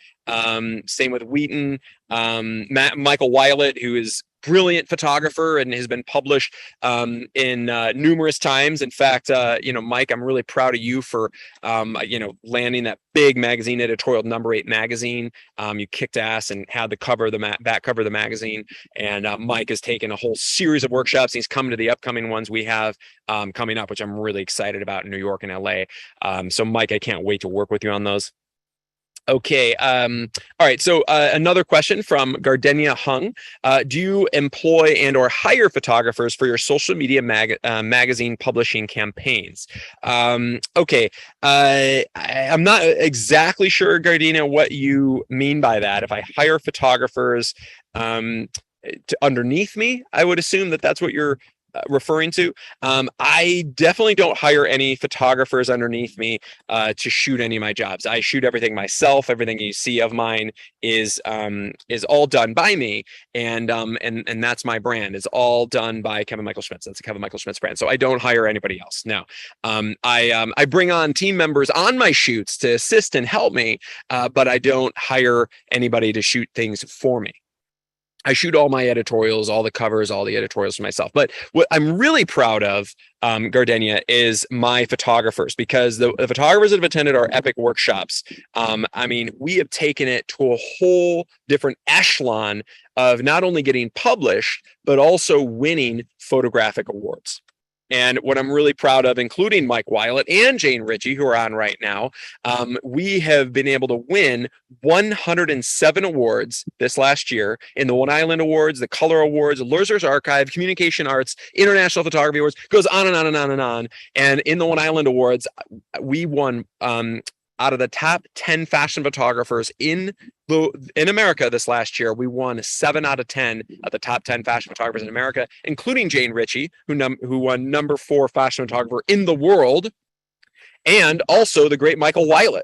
Same with Wheaton. Michael Weilet, who is brilliant photographer and has been published in numerous times. In fact, Mike, I'm really proud of you for landing that big magazine editorial, number 8 magazine. You kicked ass and had the cover, back cover of the magazine. And Mike has taken a whole series of workshops. He's coming to the upcoming ones we have coming up, which I'm really excited about in New York and LA. So Mike, I can't wait to work with you on those. Okay. All right. So another question from Gardenia Hung. Do you employ and or hire photographers for your social media magazine publishing campaigns? Okay. I'm not exactly sure, Gardenia, what you mean by that. If I hire photographers underneath me, I would assume that that's what you're referring to. I definitely don't hire any photographers underneath me to shoot any of my jobs. I shoot everything myself. Everything you see of mine is all done by me, and that's my brand. It's all done by Kevin Michael Schmitz. That's a Kevin Michael Schmitz brand. So I don't hire anybody else. No, I bring on team members on my shoots to assist and help me, but I don't hire anybody to shoot things for me. I shoot all my editorials, all the covers, all the editorials for myself. But what I'm really proud of, Gardenia, is my photographers, because the photographers that have attended our epic workshops, we have taken it to a whole different echelon of not only getting published, but also winning photographic awards. And what I'm really proud of, including Mike Weilet and Jane Ritchie, who are on right now, we have been able to win 107 awards this last year in the One Island Awards, the Color Awards, Lurzer's Archive, Communication Arts, International Photography Awards, goes on and on and on and on. And in the One Island Awards, we won out of the top 10 fashion photographers in America this last year. We won 7 out of 10 of the top 10 fashion photographers in America, including Jane Ritchie, who won number 4 fashion photographer in the world, and also the great Michael Weilet,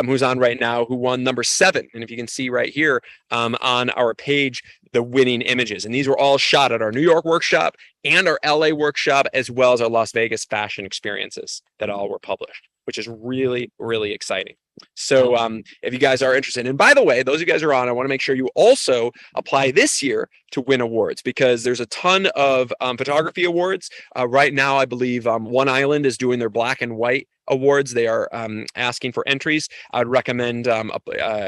who's on right now, who won number 7. And if you can see right here on our page, the winning images. And these were all shot at our New York workshop and our LA workshop, as well as our Las Vegas fashion experiences that all were published, which is really, really exciting. So if you guys are interested, and by the way, those of you guys are on, I want to make sure you also apply this year to win awards, because there's a ton of photography awards. Right now, I believe One Island is doing their black and white awards. They are asking for entries. I'd recommend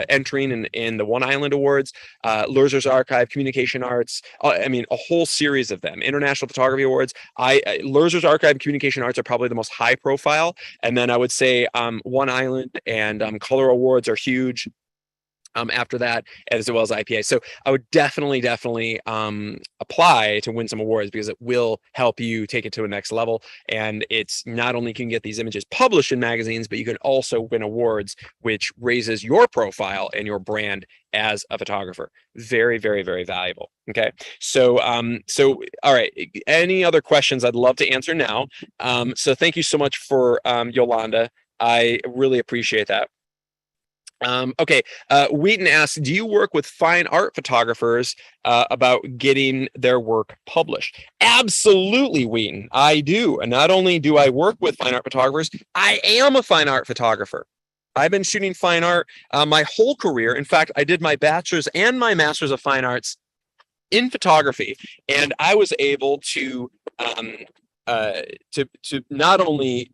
entering in the One Island Awards, Lurzer's Archive, Communication Arts, a whole series of them. International Photography Awards. Lurzer's Archive, Communication Arts are probably the most high profile. And then I would say One Island and Color Awards are huge. After that, as well as IPA. So I would definitely apply to win some awards, because it will help you take it to a next level. And it's not only can you get these images published in magazines, but you can also win awards, which raises your profile and your brand as a photographer. Very, very, very valuable. Okay. So, all right. Any other questions I'd love to answer now. So thank you so much for Yolanda. I really appreciate that. Okay. Wheaton asks, do you work with fine art photographers about getting their work published? Absolutely, Wheaton. I do. And not only do I work with fine art photographers, I am a fine art photographer. I've been shooting fine art my whole career. In fact, I did my bachelor's and my master's of fine arts in photography, and I was able to not only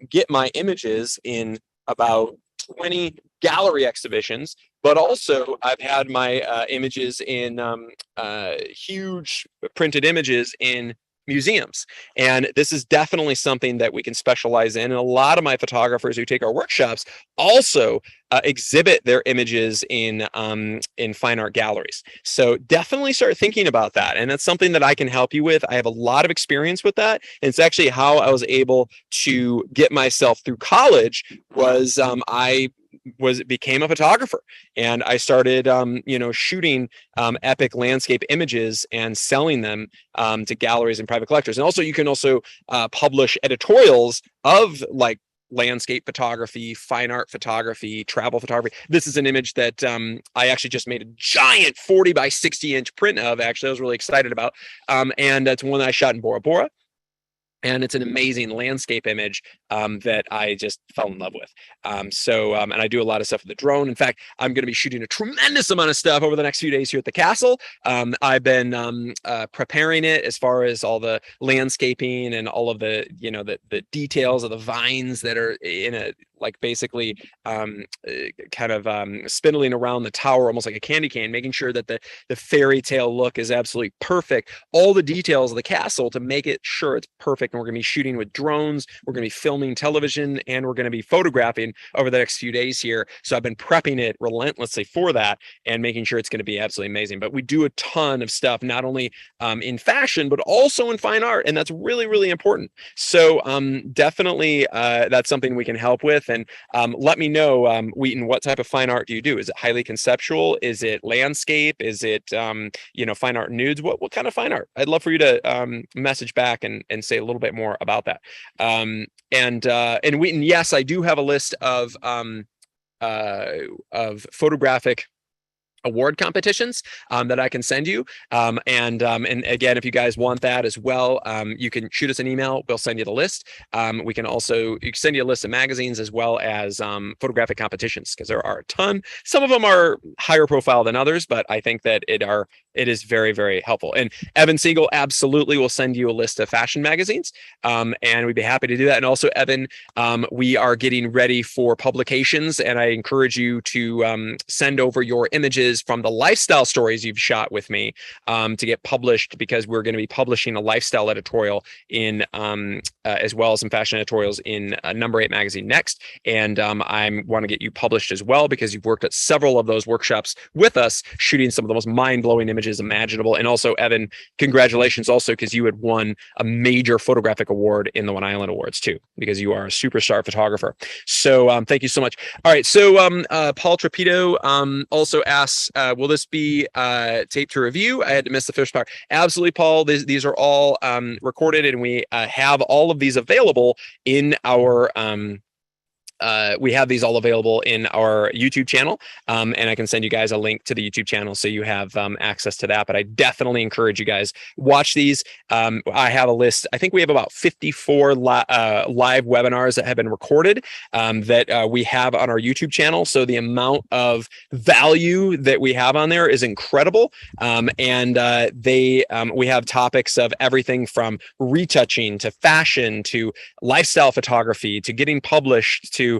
get my images in about 20 gallery exhibitions, but also I've had my images in huge printed images in museums. And this is definitely something that we can specialize in. And a lot of my photographers who take our workshops also exhibit their images in fine art galleries. So definitely start thinking about that. And that's something that I can help you with. I have a lot of experience with that. And it's actually how I was able to get myself through college. Was I became a photographer, and I started shooting epic landscape images and selling them to galleries and private collectors. And also you can also publish editorials of like landscape photography, fine art photography, travel photography. This is an image that I actually just made a giant 40 by 60 inch print of. Actually, I was really excited about. And it's one that I shot in Bora Bora. And it's an amazing landscape image that I just fell in love with. And I do a lot of stuff with the drone. In fact, I'm going to be shooting a tremendous amount of stuff over the next few days here at the castle. I've been preparing it as far as all the landscaping and all of the, you know, the details of the vines that are in a, like basically kind of spindling around the tower, almost like a candy cane, making sure that the fairy tale look is absolutely perfect. All the details of the castle to make it sure it's perfect. And we're going to be shooting with drones. We're going to be filming television, and we're going to be photographing over the next few days here. So I've been prepping it relentlessly for that and making sure it's going to be absolutely amazing. But we do a ton of stuff, not only in fashion, but also in fine art. And that's really, really important. So definitely that's something we can help with. And let me know, Wheaton, what type of fine art do you do? Is it highly conceptual? Is it landscape? Is it, you know, fine art nudes? What kind of fine art? I'd love for you to message back and say a little bit more about that. And Wheaton, yes, I do have a list of photographic award competitions that I can send you. And again, if you guys want that as well, you can shoot us an email. We'll send you the list. We can also send you a list of magazines as well as photographic competitions, because there are a ton. Some of them are higher profile than others, but I think that it is very, very helpful. And Evan Siegel absolutely will send you a list of fashion magazines, and we'd be happy to do that. And also, Evan, we are getting ready for publications, and I encourage you to send over your images from the lifestyle stories you've shot with me to get published, because we're going to be publishing a lifestyle editorial in as well as some fashion editorials in number 8 magazine next. And I want to get you published as well, because you've worked at several of those workshops with us, shooting some of the most mind-blowing images imaginable. And also, Evan, congratulations also, because you had won a major photographic award in the One Island Awards too, because you are a superstar photographer. So thank you so much. All right. So Paul Trapito also asks, will this be taped to review? I had to miss the first part. Absolutely, Paul. These are all recorded, and we have all of these available in our we have these all available in our YouTube channel, and I can send you guys a link to the YouTube channel so you have access to that. But I definitely encourage you guys watch these. I have a list. I think we have about 54 live webinars that have been recorded that we have on our YouTube channel. So the amount of value that we have on there is incredible. We have topics of everything from retouching to fashion to lifestyle photography to getting published to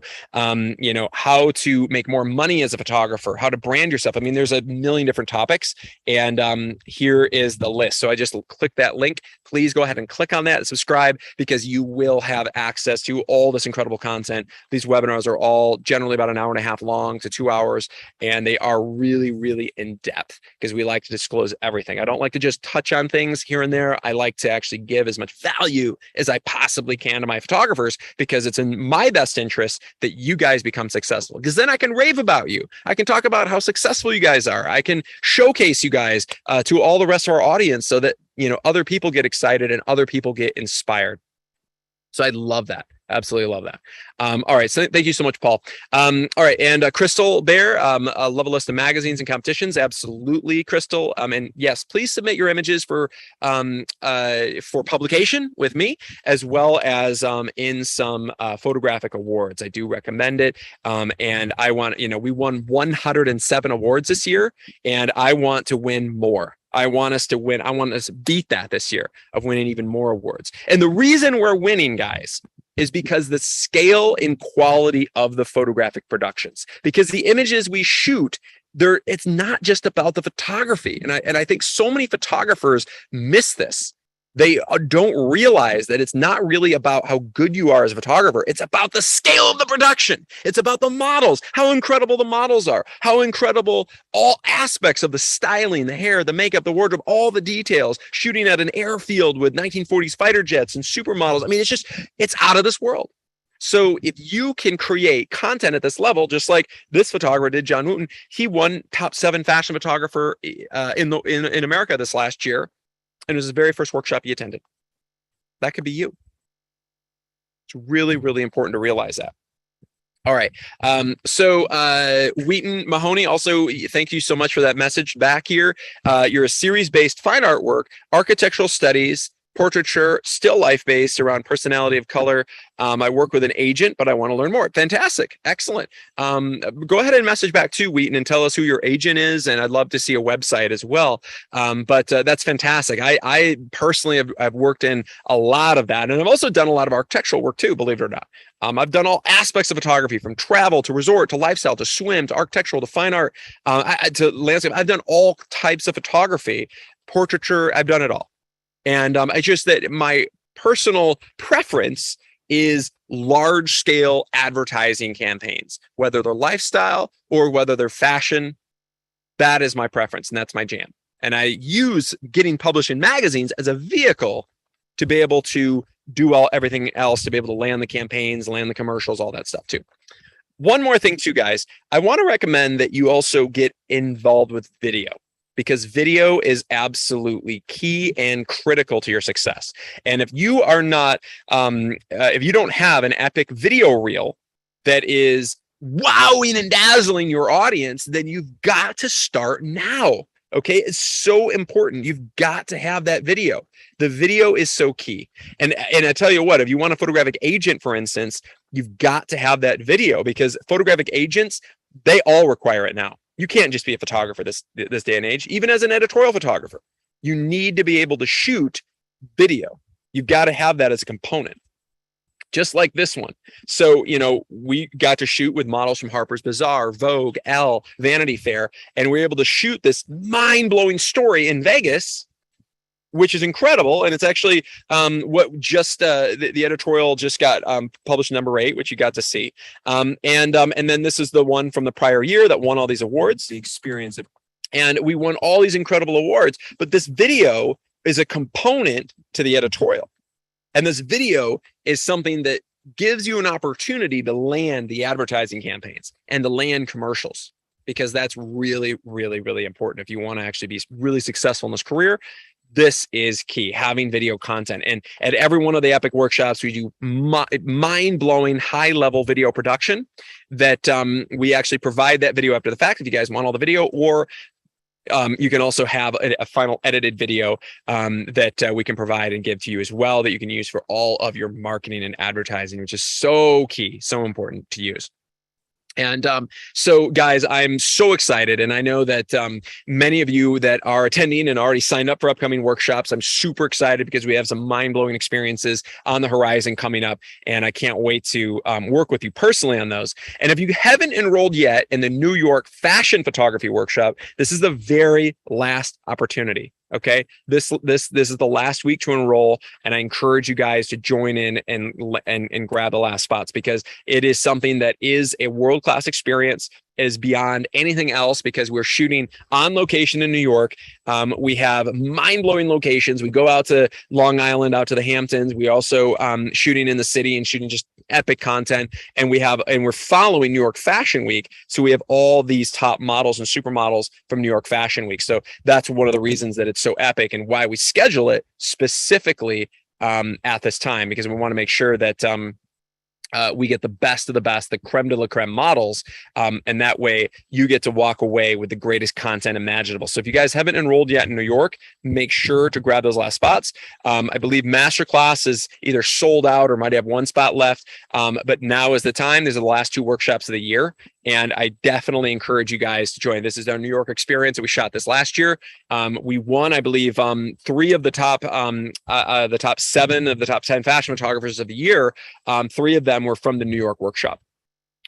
you know, how to make more money as a photographer, how to brand yourself. I mean, there's a million different topics, and here is the list. So I just click that link. Please go ahead and click on that and subscribe, because you will have access to all this incredible content. These webinars are all generally about an hour and a half long to 2 hours, and they are really, really in depth, because we like to disclose everything. I don't like to just touch on things here and there. I like to actually give as much value as I possibly can to my photographers, because it's in my best interest that you guys become successful, because then I can rave about you. I can talk about how successful you guys are. I can showcase you guys to all the rest of our audience, so that, you know, other people get excited and other people get inspired. So I love that. Absolutely love that. All right. So thank you so much, Paul. All right. And Crystal Bear, love a list of magazines and competitions. Absolutely, Crystal. And yes, please submit your images for publication with me, as well as in some photographic awards. I do recommend it. And I want, you know, we won 107 awards this year, and I want to win more. I want us to win. I want us to beat that this year, of winning even more awards. And the reason we're winning, guys, is because the scale and quality of the photographic productions, because the images we shoot, it's not just about the photography. And I think so many photographers miss this. They don't realize that it's not really about how good you are as a photographer. It's about the scale of the production. It's about the models, how incredible the models are, how incredible all aspects of the styling, the hair, the makeup, the wardrobe, all the details, shooting at an airfield with 1940s fighter jets and supermodels. I mean, it's out of this world. So if you can create content at this level, just like this photographer did, John Wooten, he won top 7 fashion photographer in America this last year. And it was the very first workshop he attended. That could be you. It's really, really important to realize that. All right. Wheaton Mahoney, also, thank you so much for that message back here. You're a series-based fine artwork, architectural studies, portraiture, still life-based around personality of color. I work with an agent, but I want to learn more. Fantastic. Excellent. Go ahead and message back to Wheaton and tell us who your agent is. And I'd love to see a website as well. But that's fantastic. I personally have worked in a lot of that. And I've also done a lot of architectural work too, believe it or not. I've done all aspects of photography, from travel to resort to lifestyle to swim to architectural to fine art to landscape. I've done all types of photography, portraiture. I've done it all. And I just that my personal preference is large scale advertising campaigns, whether they're lifestyle or whether they're fashion. That is my preference, and that's my jam. And I use getting published in magazines as a vehicle to be able to do everything else, to be able to land the campaigns, land the commercials, all that stuff too. One more thing too, guys, I want to recommend that you also get involved with video, because video is absolutely key and critical to your success. And if you are not, if you don't have an epic video reel that is wowing and dazzling your audience, then you've got to start now. Okay, it's so important. You've got to have that video. The video is so key. And I tell you what, if you want a photographic agent, for instance, you've got to have that video, because photographic agents, they all require it now. You can't just be a photographer this day and age. Even as an editorial photographer, you need to be able to shoot video. You've got to have that as a component. Just like this one. So, we got to shoot with models from Harper's Bazaar, Vogue, Elle, Vanity Fair, and we were able to shoot this mind-blowing story in Vegas, which is incredible. And it's actually the editorial just got published number 8, which you got to see. And then this is the one from the prior year that won all these awards, the experience of, and we won all these incredible awards. But this video is a component to the editorial. And this video is something that gives you an opportunity to land the advertising campaigns and to land commercials, because that's really, really, really important. If you want to actually be really successful in this career, this is key, having video content. And at every one of the Epic workshops, we do mind-blowing high-level video production that we actually provide that video after the fact if you guys want all the video, or you can also have a final edited video that we can provide and give to you as well, that you can use for all of your marketing and advertising, which is so key, so important to use. And so, guys, I'm so excited. And I know that many of you that are attending and already signed up for upcoming workshops, I'm super excited because we have some mind-blowing experiences on the horizon coming up. And I can't wait to work with you personally on those. And if you haven't enrolled yet in the New York Fashion Photography Workshop, this is the very last opportunity. Okay, this is the last week to enroll, and I encourage you guys to join in and grab the last spots, because it is something that is a world-class experience. It is beyond anything else, because we're shooting on location in New York. We have mind-blowing locations. We go out to Long Island, out to the Hamptons. We also shooting in the city and shooting just epic content. And we're following New York Fashion Week. So we have all these top models and supermodels from New York Fashion Week. So that's one of the reasons that it's so epic and why we schedule it specifically at this time, because we want to make sure that we get the best of the best, the creme de la creme models. And that way you get to walk away with the greatest content imaginable. So if you guys haven't enrolled yet in New York, make sure to grab those last spots. I believe Masterclass is either sold out or might have one spot left. But now is the time. These are the last 2 workshops of the year. And I definitely encourage you guys to join. This is our New York experience. We shot this last year. We won, I believe, 3 of the top 7 of the top 10 fashion photographers of the year. 3 of them were from the New York workshop,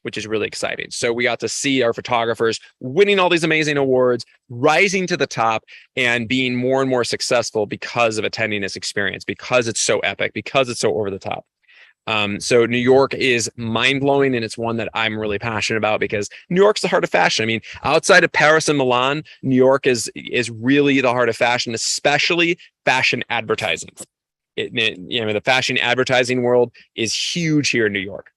which is really exciting. So we got to see our photographers winning all these amazing awards, rising to the top, and being more and more successful because of attending this experience, because it's so epic, because it's so over the top. So New York is mind-blowing, and it's one that I'm really passionate about, because New York's the heart of fashion. I mean, outside of Paris and Milan, New York is really the heart of fashion, especially fashion advertising. The fashion advertising world is huge here in New York.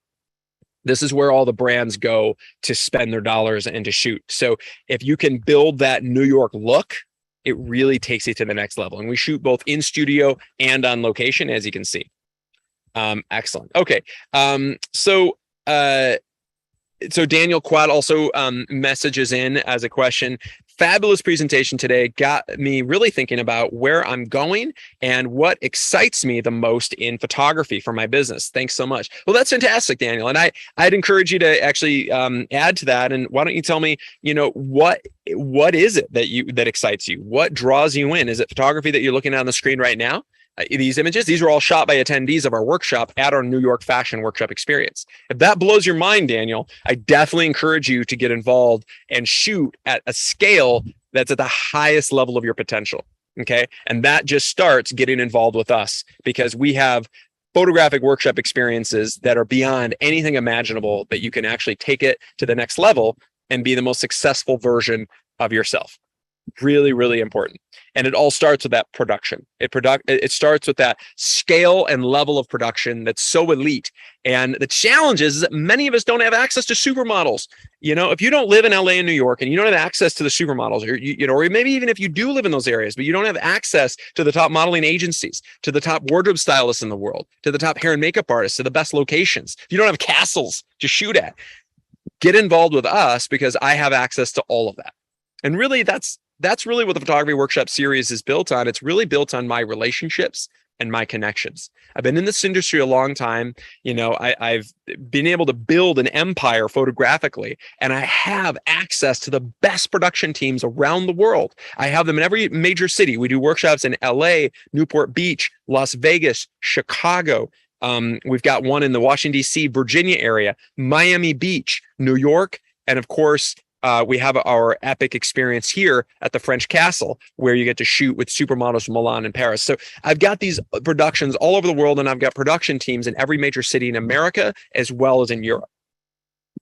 This is where all the brands go to spend their dollars and to shoot. So if you can build that New York look, it really takes you to the next level. And we shoot both in studio and on location, as you can see. Excellent. Okay. So Daniel Quad also messages in as a question. Fabulous presentation today. Got me really thinking about where I'm going and what excites me the most in photography for my business. Thanks so much. Well, that's fantastic, Daniel. And I'd encourage you to actually add to that. And why don't you tell me, what is it that excites you? What draws you in? Is it photography that you're looking at on the screen right now? These images, these are all shot by attendees of our workshop at our New York Fashion Workshop experience. If that blows your mind, Daniel, I definitely encourage you to get involved and shoot at a scale that's at the highest level of your potential. Okay. And that just starts getting involved with us, because we have photographic workshop experiences that are beyond anything imaginable, that you can actually take it to the next level and be the most successful version of yourself. Really, really important. And it all starts with that production. It starts with that scale and level of production that's so elite. And the challenge is that many of us don't have access to supermodels. If you don't live in LA and New York and you don't have access to the supermodels, or maybe even if you do live in those areas, but you don't have access to the top modeling agencies, to the top wardrobe stylists in the world, to the top hair and makeup artists, to the best locations, if you don't have castles to shoot at, get involved with us, because I have access to all of that. And really, that's really what the photography workshop series is built on. It's really built on my relationships and my connections. I've been in this industry a long time. I've been able to build an empire photographically, and I have access to the best production teams around the world. I have them in every major city. We do workshops in LA, Newport Beach, Las Vegas, Chicago. We've got one in the Washington, D.C., Virginia area, Miami Beach, New York, and of course, we have our epic experience here at the French Castle, where you get to shoot with supermodels from Milan and Paris. So I've got these productions all over the world, and I've got production teams in every major city in America as well as in Europe.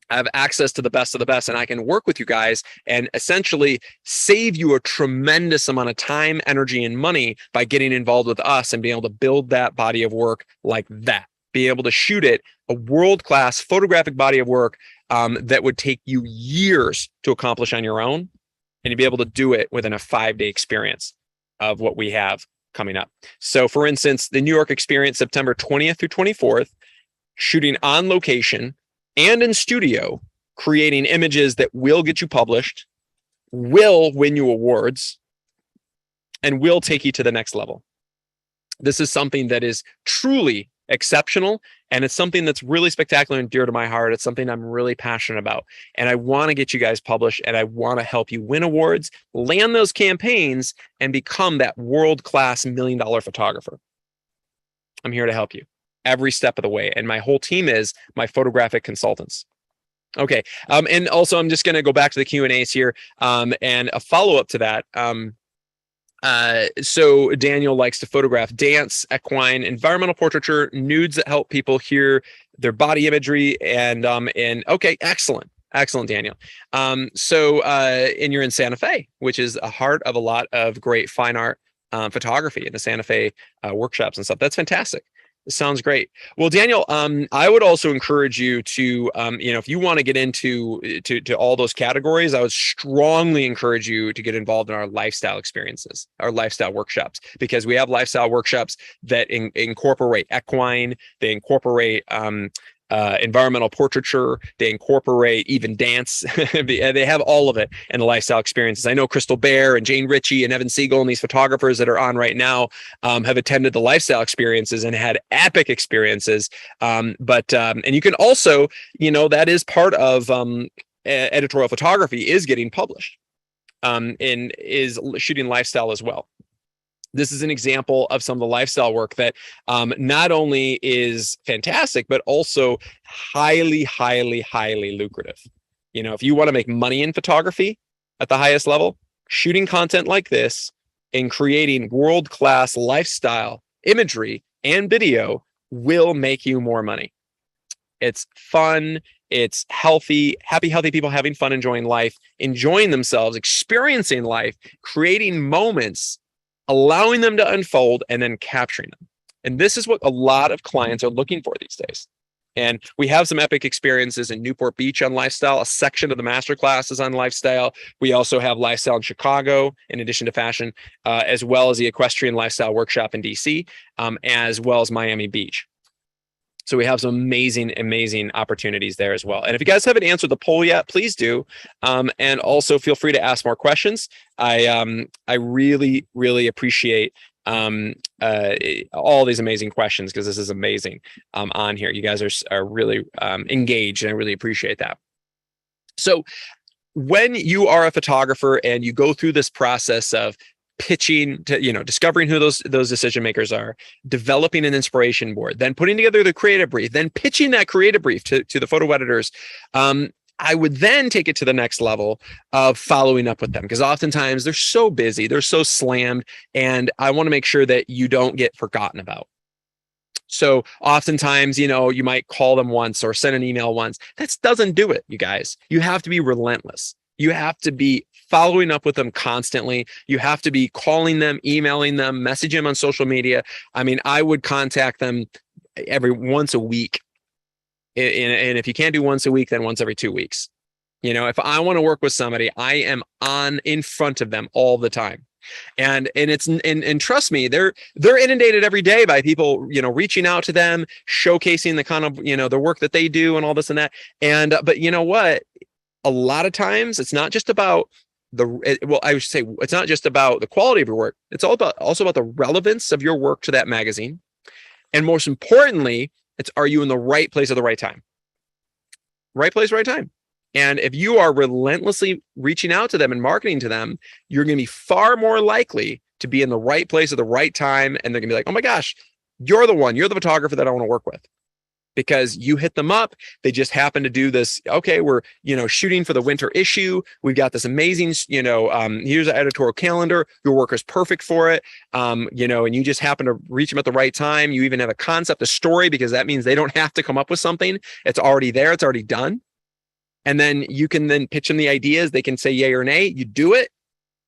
I have access to the best of the best, and I can work with you guys and essentially save you a tremendous amount of time, energy, and money by getting involved with us and being able to build that body of work like that. Be able to shoot it, a world-class photographic body of work that would take you years to accomplish on your own, and you'd be able to do it within a 5-day experience of what we have coming up. So for instance, the New York experience, September 20th through 24th, shooting on location and in studio, creating images that will get you published, will win you awards, and will take you to the next level. This is something that is truly exceptional, and it's something that's really spectacular and dear to my heart. It's something I'm really passionate about, and I want to get you guys published, and I want to help you win awards, land those campaigns, and become that world-class $1 million photographer. I'm here to help you every step of the way, and my whole team is my photographic consultants. Okay, and also I'm just going to go back to the Q&As here, and a follow-up to that. So Daniel likes to photograph dance, equine, environmental portraiture, nudes that help people hear their body imagery, and okay, excellent, Daniel. And you're in Santa Fe, which is a heart of a lot of great fine art photography in the Santa Fe workshops and stuff. That's fantastic. Sounds great. Well, Daniel, I would also encourage you to, if you want to get into to all those categories, I would strongly encourage you to get involved in our lifestyle experiences, our lifestyle workshops, because we have lifestyle workshops that incorporate equine, they incorporate environmental portraiture, they incorporate even dance. They have all of it in the lifestyle experiences. I know Crystal Bear and Jane Ritchie and Evan Siegel and these photographers that are on right now have attended the lifestyle experiences and had epic experiences. And you can also, that is part of editorial photography, is getting published and is shooting lifestyle as well. This is an example of some of the lifestyle work that not only is fantastic, but also highly, highly, highly lucrative. If you want to make money in photography at the highest level, shooting content like this and creating world-class lifestyle imagery and video will make you more money. It's fun. It's healthy, healthy people having fun, enjoying life, enjoying themselves, experiencing life, creating moments, allowing them to unfold, and then capturing them. And this is what a lot of clients are looking for these days. And we have some epic experiences in Newport Beach on lifestyle. A section of the masterclass is on lifestyle. We also have lifestyle in Chicago, in addition to fashion, as well as the equestrian lifestyle workshop in DC, as well as Miami Beach. So we have some amazing opportunities there as well. And if you guys haven't answered the poll yet, please do. And also feel free to ask more questions. I really appreciate all these amazing questions, because this is amazing on here. You guys are really engaged, and I really appreciate that. So when you are a photographer and you go through this process of pitching to, discovering who those decision makers are, developing an inspiration board, then putting together the creative brief, then pitching that creative brief to the photo editors, I would then take it to the next level of following up with them, because oftentimes they're so busy, they're so slammed, and I want to make sure that you don't get forgotten about. So oftentimes, you might call them once or send an email once. That doesn't do it, you guys. You have to be relentless. You have to be following up with them constantly. You have to be calling them, emailing them, messaging them on social media. I mean, I would contact them once a week. And if you can't do once a week, then once every 2 weeks. If I want to work with somebody, I am in front of them all the time. And trust me, they're inundated every day by people, reaching out to them, showcasing the kind of, the work that they do and all this and that. And, but you know what? A lot of times it's not just about I would say it's not just about the quality of your work. It's also about the relevance of your work to that magazine. And most importantly, are you in the right place at the right time? Right place, right time. And if you are relentlessly reaching out to them and marketing to them, you're going to be far more likely to be in the right place at the right time. And they're going to be like, oh my gosh, you're the photographer that I want to work with. Because you hit them up, they just happen to do this. Okay, we're shooting for the winter issue. We've got this amazing, here's an editorial calendar. Your work is perfect for it. And you just happen to reach them at the right time. You even have a concept, a story, because that means they don't have to come up with something. It's already there. It's already done. And then you can then pitch them the ideas. They can say yay or nay. You do it,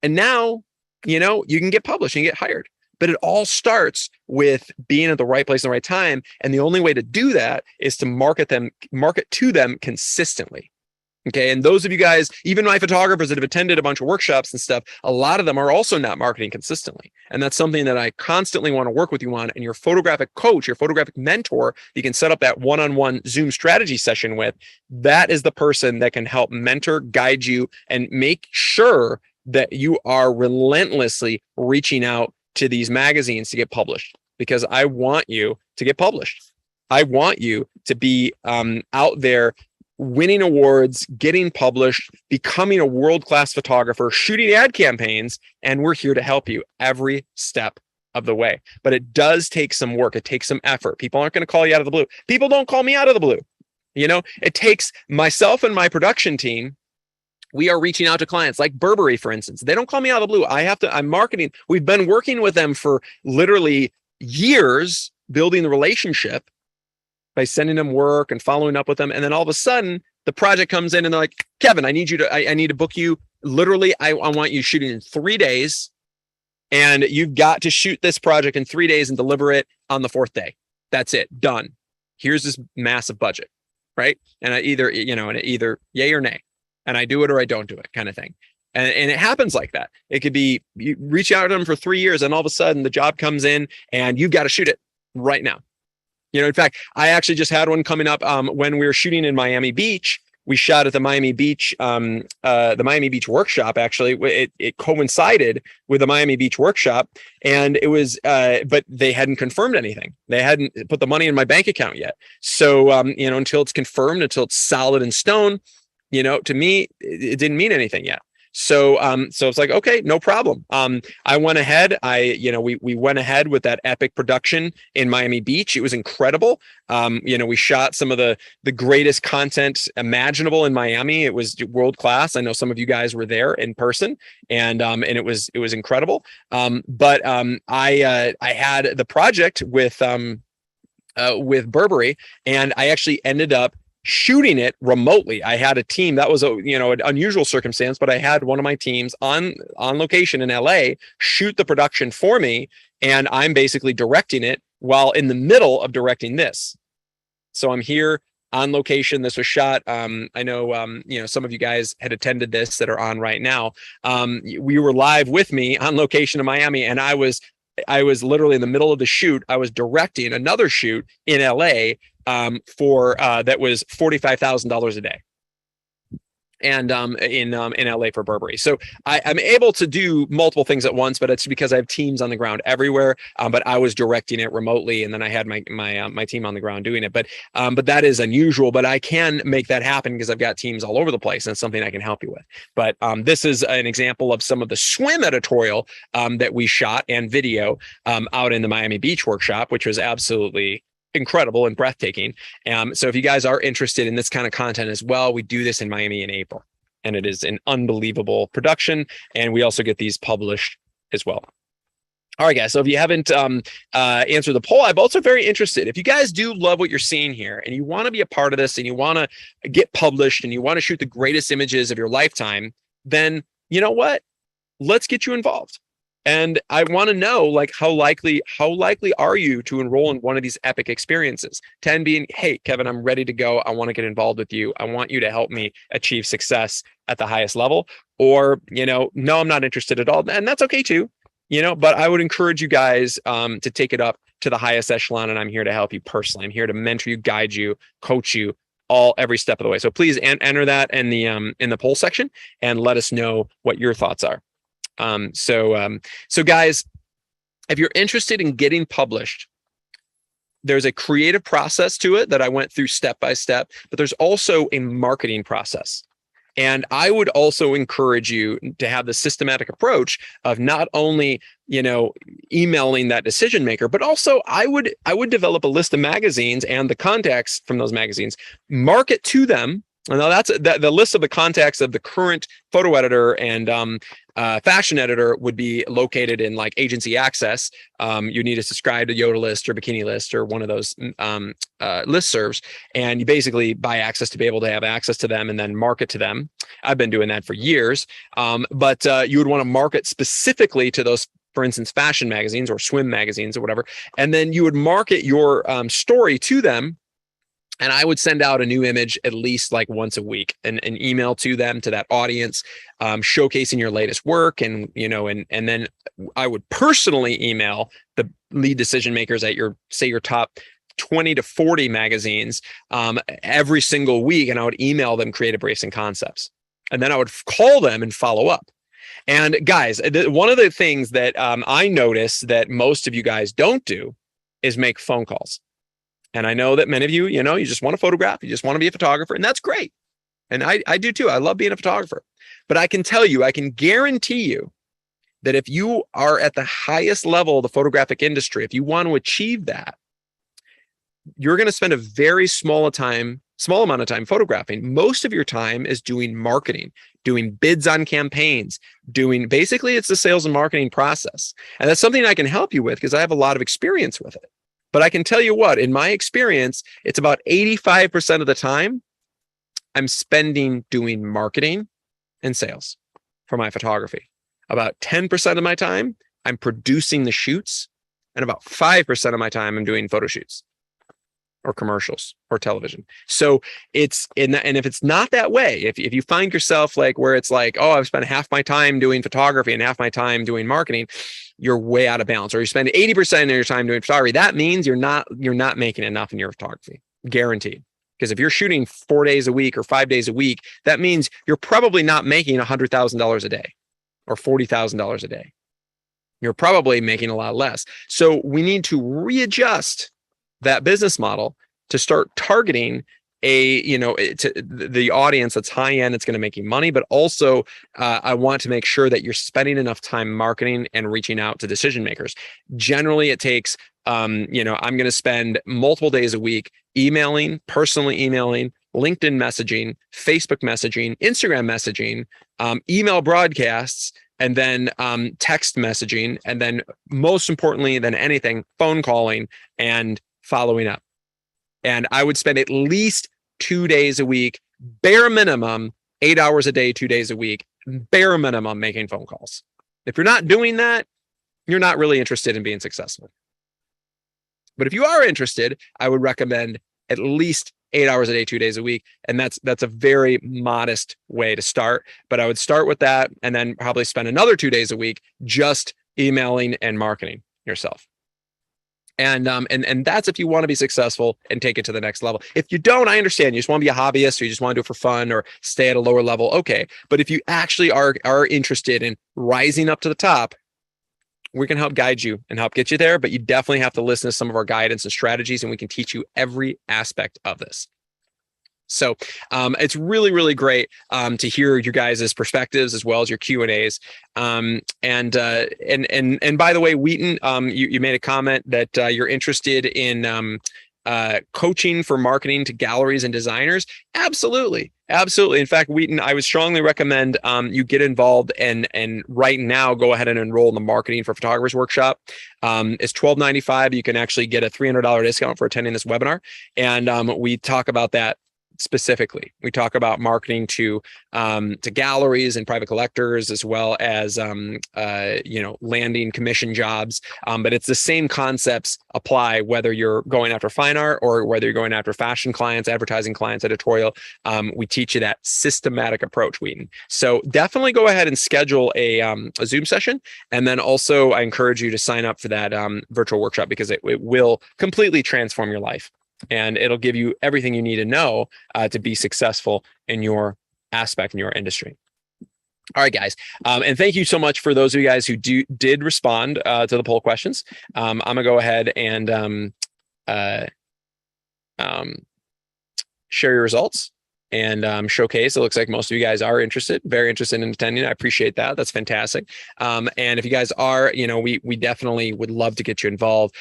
and now you can get published and get hired. But it all starts with being at the right place at the right time. And the only way to do that is to market to them consistently. Okay. And those of you guys, even my photographers that have attended a bunch of workshops and stuff, a lot of them are also not marketing consistently. And that's something that I constantly want to work with you on. And your photographic coach, your photographic mentor, you can set up that one-on-one Zoom strategy session with. That is the person that can help mentor, guide you, and make sure that you are relentlessly reaching out to these magazines to get published, because I want you to get published. I want you to be out there winning awards, getting published, becoming a world-class photographer, shooting ad campaigns, and we're here to help you every step of the way. But it does take some work. It takes some effort. People aren't going to call you out of the blue. People don't call me out of the blue. It takes myself and my production team. We are reaching out to clients like Burberry, for instance. They don't call me out of the blue. I'm marketing. We've been working with them for literally years, building the relationship by sending them work and following up with them. And then all of a sudden the project comes in and they're like, Kevin, I need to book you. Literally, I want you shooting in 3 days, and you've got to shoot this project in 3 days and deliver it on the 4th day. That's it. Done. Here's this massive budget. Right. And either yay or nay. And I do it or I don't do it, kind of thing. And it happens like that. It could be you reach out to them for 3 years and all of a sudden the job comes in and you've got to shoot it right now. In fact, I actually just had one coming up when we were shooting in Miami Beach. We shot at the Miami Beach workshop. Actually, it coincided with the Miami Beach workshop, and it was, but they hadn't confirmed anything. They hadn't put the money in my bank account yet. So, until it's confirmed, until it's solid in stone, to me, it didn't mean anything yet. So it's like, okay, no problem. I went ahead. We went ahead with that epic production in Miami Beach. It was incredible. We shot some of the greatest content imaginable in Miami. It was world class. I know some of you guys were there in person, and it was incredible. But I had the project with Burberry, and I actually ended up shooting it remotely. I had a team. That was an unusual circumstance, but I had one of my teams on location in LA shoot the production for me, and I'm basically directing it while in the middle of directing this. So I'm here on location. This was shot. I know some of you guys had attended this that are on right now. We were live with me on location in Miami, and I was literally in the middle of the shoot. I was directing another shoot in LA for that was $45,000 a day. And in LA for Burberry. So I'm able to do multiple things at once, but it's because I have teams on the ground everywhere. But I was directing it remotely, and then I had my team on the ground doing it. But that is unusual. But I can make that happen because I've got teams all over the place, and it's something I can help you with. But this is an example of some of the swim editorial that we shot and video out in the Miami Beach workshop, which was absolutely incredible and breathtaking. So if you guys are interested in this kind of content as well, we do this in Miami in April, and it is an unbelievable production. And we also get these published as well. All right, guys. So if you haven't answered the poll, I'm also very interested. If you guys do love what you're seeing here and you want to be a part of this and you want to get published and you want to shoot the greatest images of your lifetime, then you know what? Let's get you involved. And I want to know, like, how likely are you to enroll in one of these epic experiences? 10 being, hey, Kevin, I'm ready to go. I want to get involved with you. I want you to help me achieve success at the highest level. Or, no, I'm not interested at all. And that's okay too, but I would encourage you guys to take it up to the highest echelon. And I'm here to help you personally. I'm here to mentor you, guide you, coach you every step of the way. So please enter that in the poll section and let us know what your thoughts are. So guys, if you're interested in getting published, there's a creative process to it that I went through step by step, but there's also a marketing process. And I would also encourage you to have the systematic approach of not only, emailing that decision maker, but also I would develop a list of magazines and the contacts from those magazines, market to them. And now that's the list of the contacts of the current photo editor and fashion editor would be located in like Agency Access. You need to subscribe to Yoda List or Bikini List or one of those listservs, and you basically buy access to be able to have access to them and then market to them. I've been doing that for years, but you would want to market specifically to those, for instance, fashion magazines or swim magazines or whatever, and then you would market your story to them. And I would send out a new image at least like once a week, and an email to them, to that audience, showcasing your latest work. And, and then I would personally email the lead decision makers at your top 20 to 40 magazines every single week. And I would email them creative bracing concepts. And then I would call them and follow up. And guys, one of the things that I notice that most of you guys don't do is make phone calls. And I know that many of you, you just want to photograph, you just want to be a photographer, and that's great. And I do too. I love being a photographer. But I can tell you, I can guarantee you that if you are at the highest level of the photographic industry, if you want to achieve that, you're going to spend a very small amount of time photographing. Most of your time is doing marketing, doing bids on campaigns, basically it's the sales and marketing process. And that's something I can help you with because I have a lot of experience with it. But I can tell you what, in my experience, it's about 85% of the time I'm spending doing marketing and sales for my photography. About 10% of my time, I'm producing the shoots. And about 5% of my time, I'm doing photo shoots or commercials or television. So and if it's not that way, if you find yourself like where it's like, oh, I've spent half my time doing photography and half my time doing marketing, you're way out of balance. Or you spend 80% of your time doing photography, that means you're not making enough in your photography, guaranteed. Because if you're shooting 4 days a week or 5 days a week, that means you're probably not making $100,000 a day or $40,000 a day. You're probably making a lot less. So we need to readjust that business model to start targeting the audience that's high end, it's going to make you money, but also I want to make sure that you're spending enough time marketing and reaching out to decision makers. Generally, it takes, I'm going to spend multiple days a week personally emailing, LinkedIn messaging, Facebook messaging, Instagram messaging, email broadcasts, and then text messaging, and then most importantly than anything, phone calling and following up. And I would spend at least 2 days a week, bare minimum, 8 hours a day, 2 days a week, bare minimum making phone calls. If you're not doing that, you're not really interested in being successful. But if you are interested, I would recommend at least 8 hours a day, 2 days a week. And that's a very modest way to start. But I would start with that and then probably spend another 2 days a week just emailing and marketing yourself. And that's if you want to be successful and take it to the next level. If you don't, I understand. You just want to be a hobbyist, or you just want to do it for fun, or stay at a lower level. Okay, but if you actually are interested in rising up to the top, we can help guide you and help get you there. But you definitely have to listen to some of our guidance and strategies, and we can teach you every aspect of this. So it's really, really great to hear your guys' perspectives as well as your Q&As. And by the way, Wheaton, you made a comment that you're interested in coaching for marketing to galleries and designers. Absolutely. Absolutely. In fact, Wheaton, I would strongly recommend you get involved and right now go ahead and enroll in the Marketing for Photographers workshop. It's $12.95. You can actually get a $300 discount for attending this webinar. And we talk about that specifically. We talk about marketing to galleries and private collectors, as well as landing commission jobs. But it's the same concepts apply whether you're going after fine art or whether you're going after fashion clients, advertising clients, editorial. We teach you that systematic approach, Wheaton. So definitely go ahead and schedule a Zoom session, and then also I encourage you to sign up for that virtual workshop, because it will completely transform your life. And it'll give you everything you need to know to be successful in your aspect, in your industry. All right, guys. And thank you so much for those of you guys who did respond to the poll questions. I'm going to go ahead and share your results and showcase. It looks like most of you guys are very interested in attending. I appreciate that. That's fantastic. And if you guys are, we definitely would love to get you involved.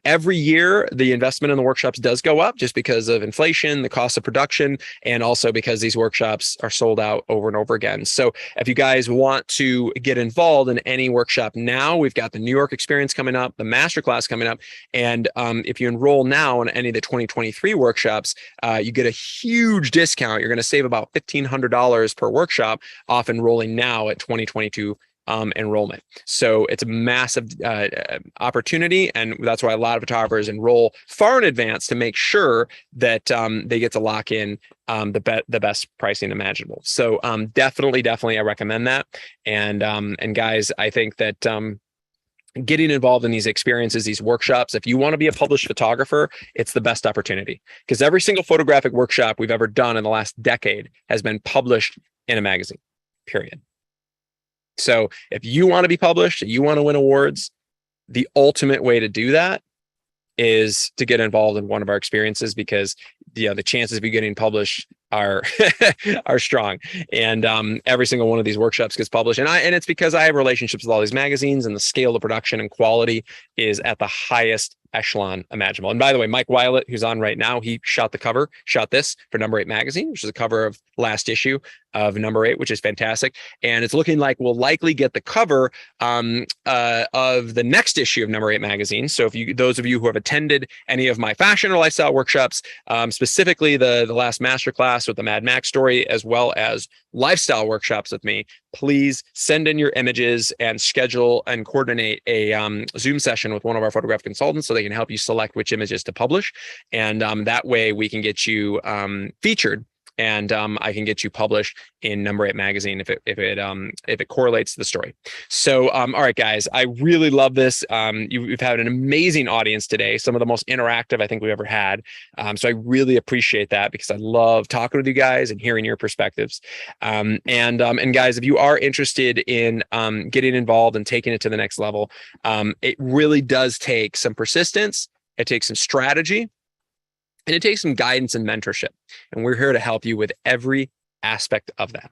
Every year, the investment in the workshops does go up just because of inflation, the cost of production, and also because these workshops are sold out over and over again. So if you guys want to get involved in any workshop now, we've got the New York experience coming up, the masterclass coming up. And if you enroll now in any of the 2023 workshops, you get a huge discount. You're going to save about $1,500 per workshop off enrolling now at 2022 enrollment. So it's a massive opportunity, and that's why a lot of photographers enroll far in advance to make sure that they get to lock in the best pricing imaginable. So definitely, I recommend that. And guys, I think that getting involved in these experiences, these workshops, if you want to be a published photographer, it's the best opportunity, because every single photographic workshop we've ever done in the last decade has been published in a magazine, period. So if you want to be published, you want to win awards, the ultimate way to do that is to get involved in one of our experiences, because the chances of you getting published are strong. And every single one of these workshops gets published. And it's because I have relationships with all these magazines, and the scale of production and quality is at the highest echelon imaginable. And by the way, Mike Wyatt, who's on right now, he shot this for Number 8 magazine, which is a cover of last issue of Number 8, which is fantastic. And it's looking like we'll likely get the cover of the next issue of Number 8 magazine. So if those of you who have attended any of my fashion or lifestyle workshops, specifically the last masterclass with the Mad Max story, as well as lifestyle workshops with me, please send in your images and schedule and coordinate a Zoom session with one of our photographic consultants so they can help you select which images to publish. And that way we can get you featured, and I can get you published in Number 8 magazine if it correlates to the story. So, all right, guys, I really love this. You've had an amazing audience today, some of the most interactive I think we've ever had. So I really appreciate that, because I love talking with you guys and hearing your perspectives. And guys, if you are interested in getting involved and taking it to the next level, it really does take some persistence. It takes some strategy. And it takes some guidance and mentorship. And we're here to help you with every aspect of that.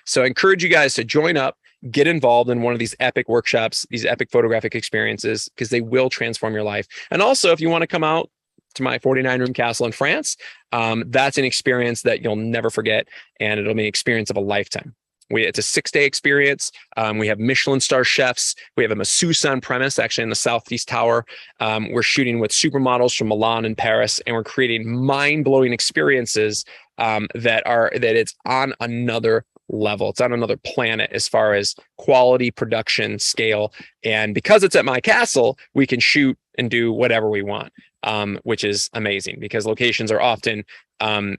So I encourage you guys to join up, get involved in one of these epic workshops, these epic photographic experiences, because they will transform your life. And also, if you want to come out to my 49-room castle in France, that's an experience that you'll never forget. And it'll be an experience of a lifetime. It's a 6-day experience. We have Michelin star chefs. We have a masseuse on premise, actually in the Southeast Tower. We're shooting with supermodels from Milan and Paris, and we're creating mind-blowing experiences that it's on another level. It's on another planet as far as quality, production, scale. And because it's at my castle, we can shoot and do whatever we want, which is amazing, because locations are often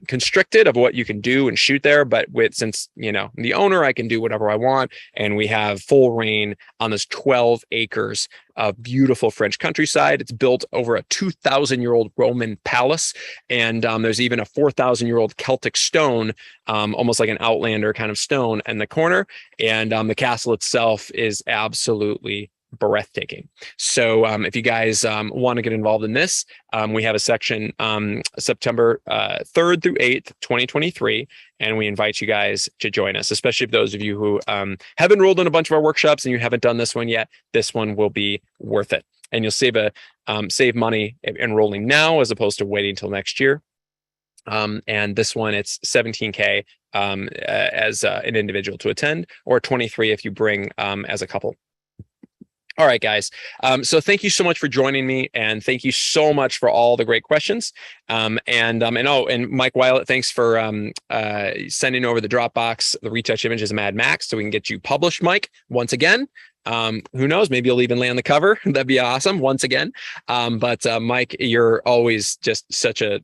constricted of what you can do and shoot there. But since I'm the owner, I can do whatever I want, and we have full reign on this 12 acres of beautiful French countryside. It's built over a 2,000-year-old Roman palace, and there's even a 4,000-year-old Celtic stone, almost like an Outlander kind of stone in the corner. And the castle itself is absolutely breathtaking. So if you guys want to get involved in this, we have a section September 3rd through 8th, 2023, and we invite you guys to join us, especially if those of you who have enrolled in a bunch of our workshops and you haven't done this one yet. This one will be worth it, and you'll save money enrolling now as opposed to waiting until next year. And this one, it's $17K as an individual to attend, or $23 if you bring as a couple. All right, guys. So thank you so much for joining me, and thank you so much for all the great questions. And Mike Weilet, thanks for sending over the Dropbox, the retouch images of Mad Max, so we can get you published, Mike, once again. Who knows, maybe you'll even land the cover. That'd be awesome once again. But Mike, you're always just such a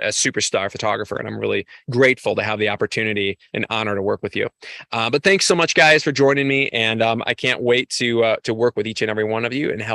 superstar photographer, and I'm really grateful to have the opportunity and honor to work with you. But thanks so much, guys, for joining me, and I can't wait to work with each and every one of you and help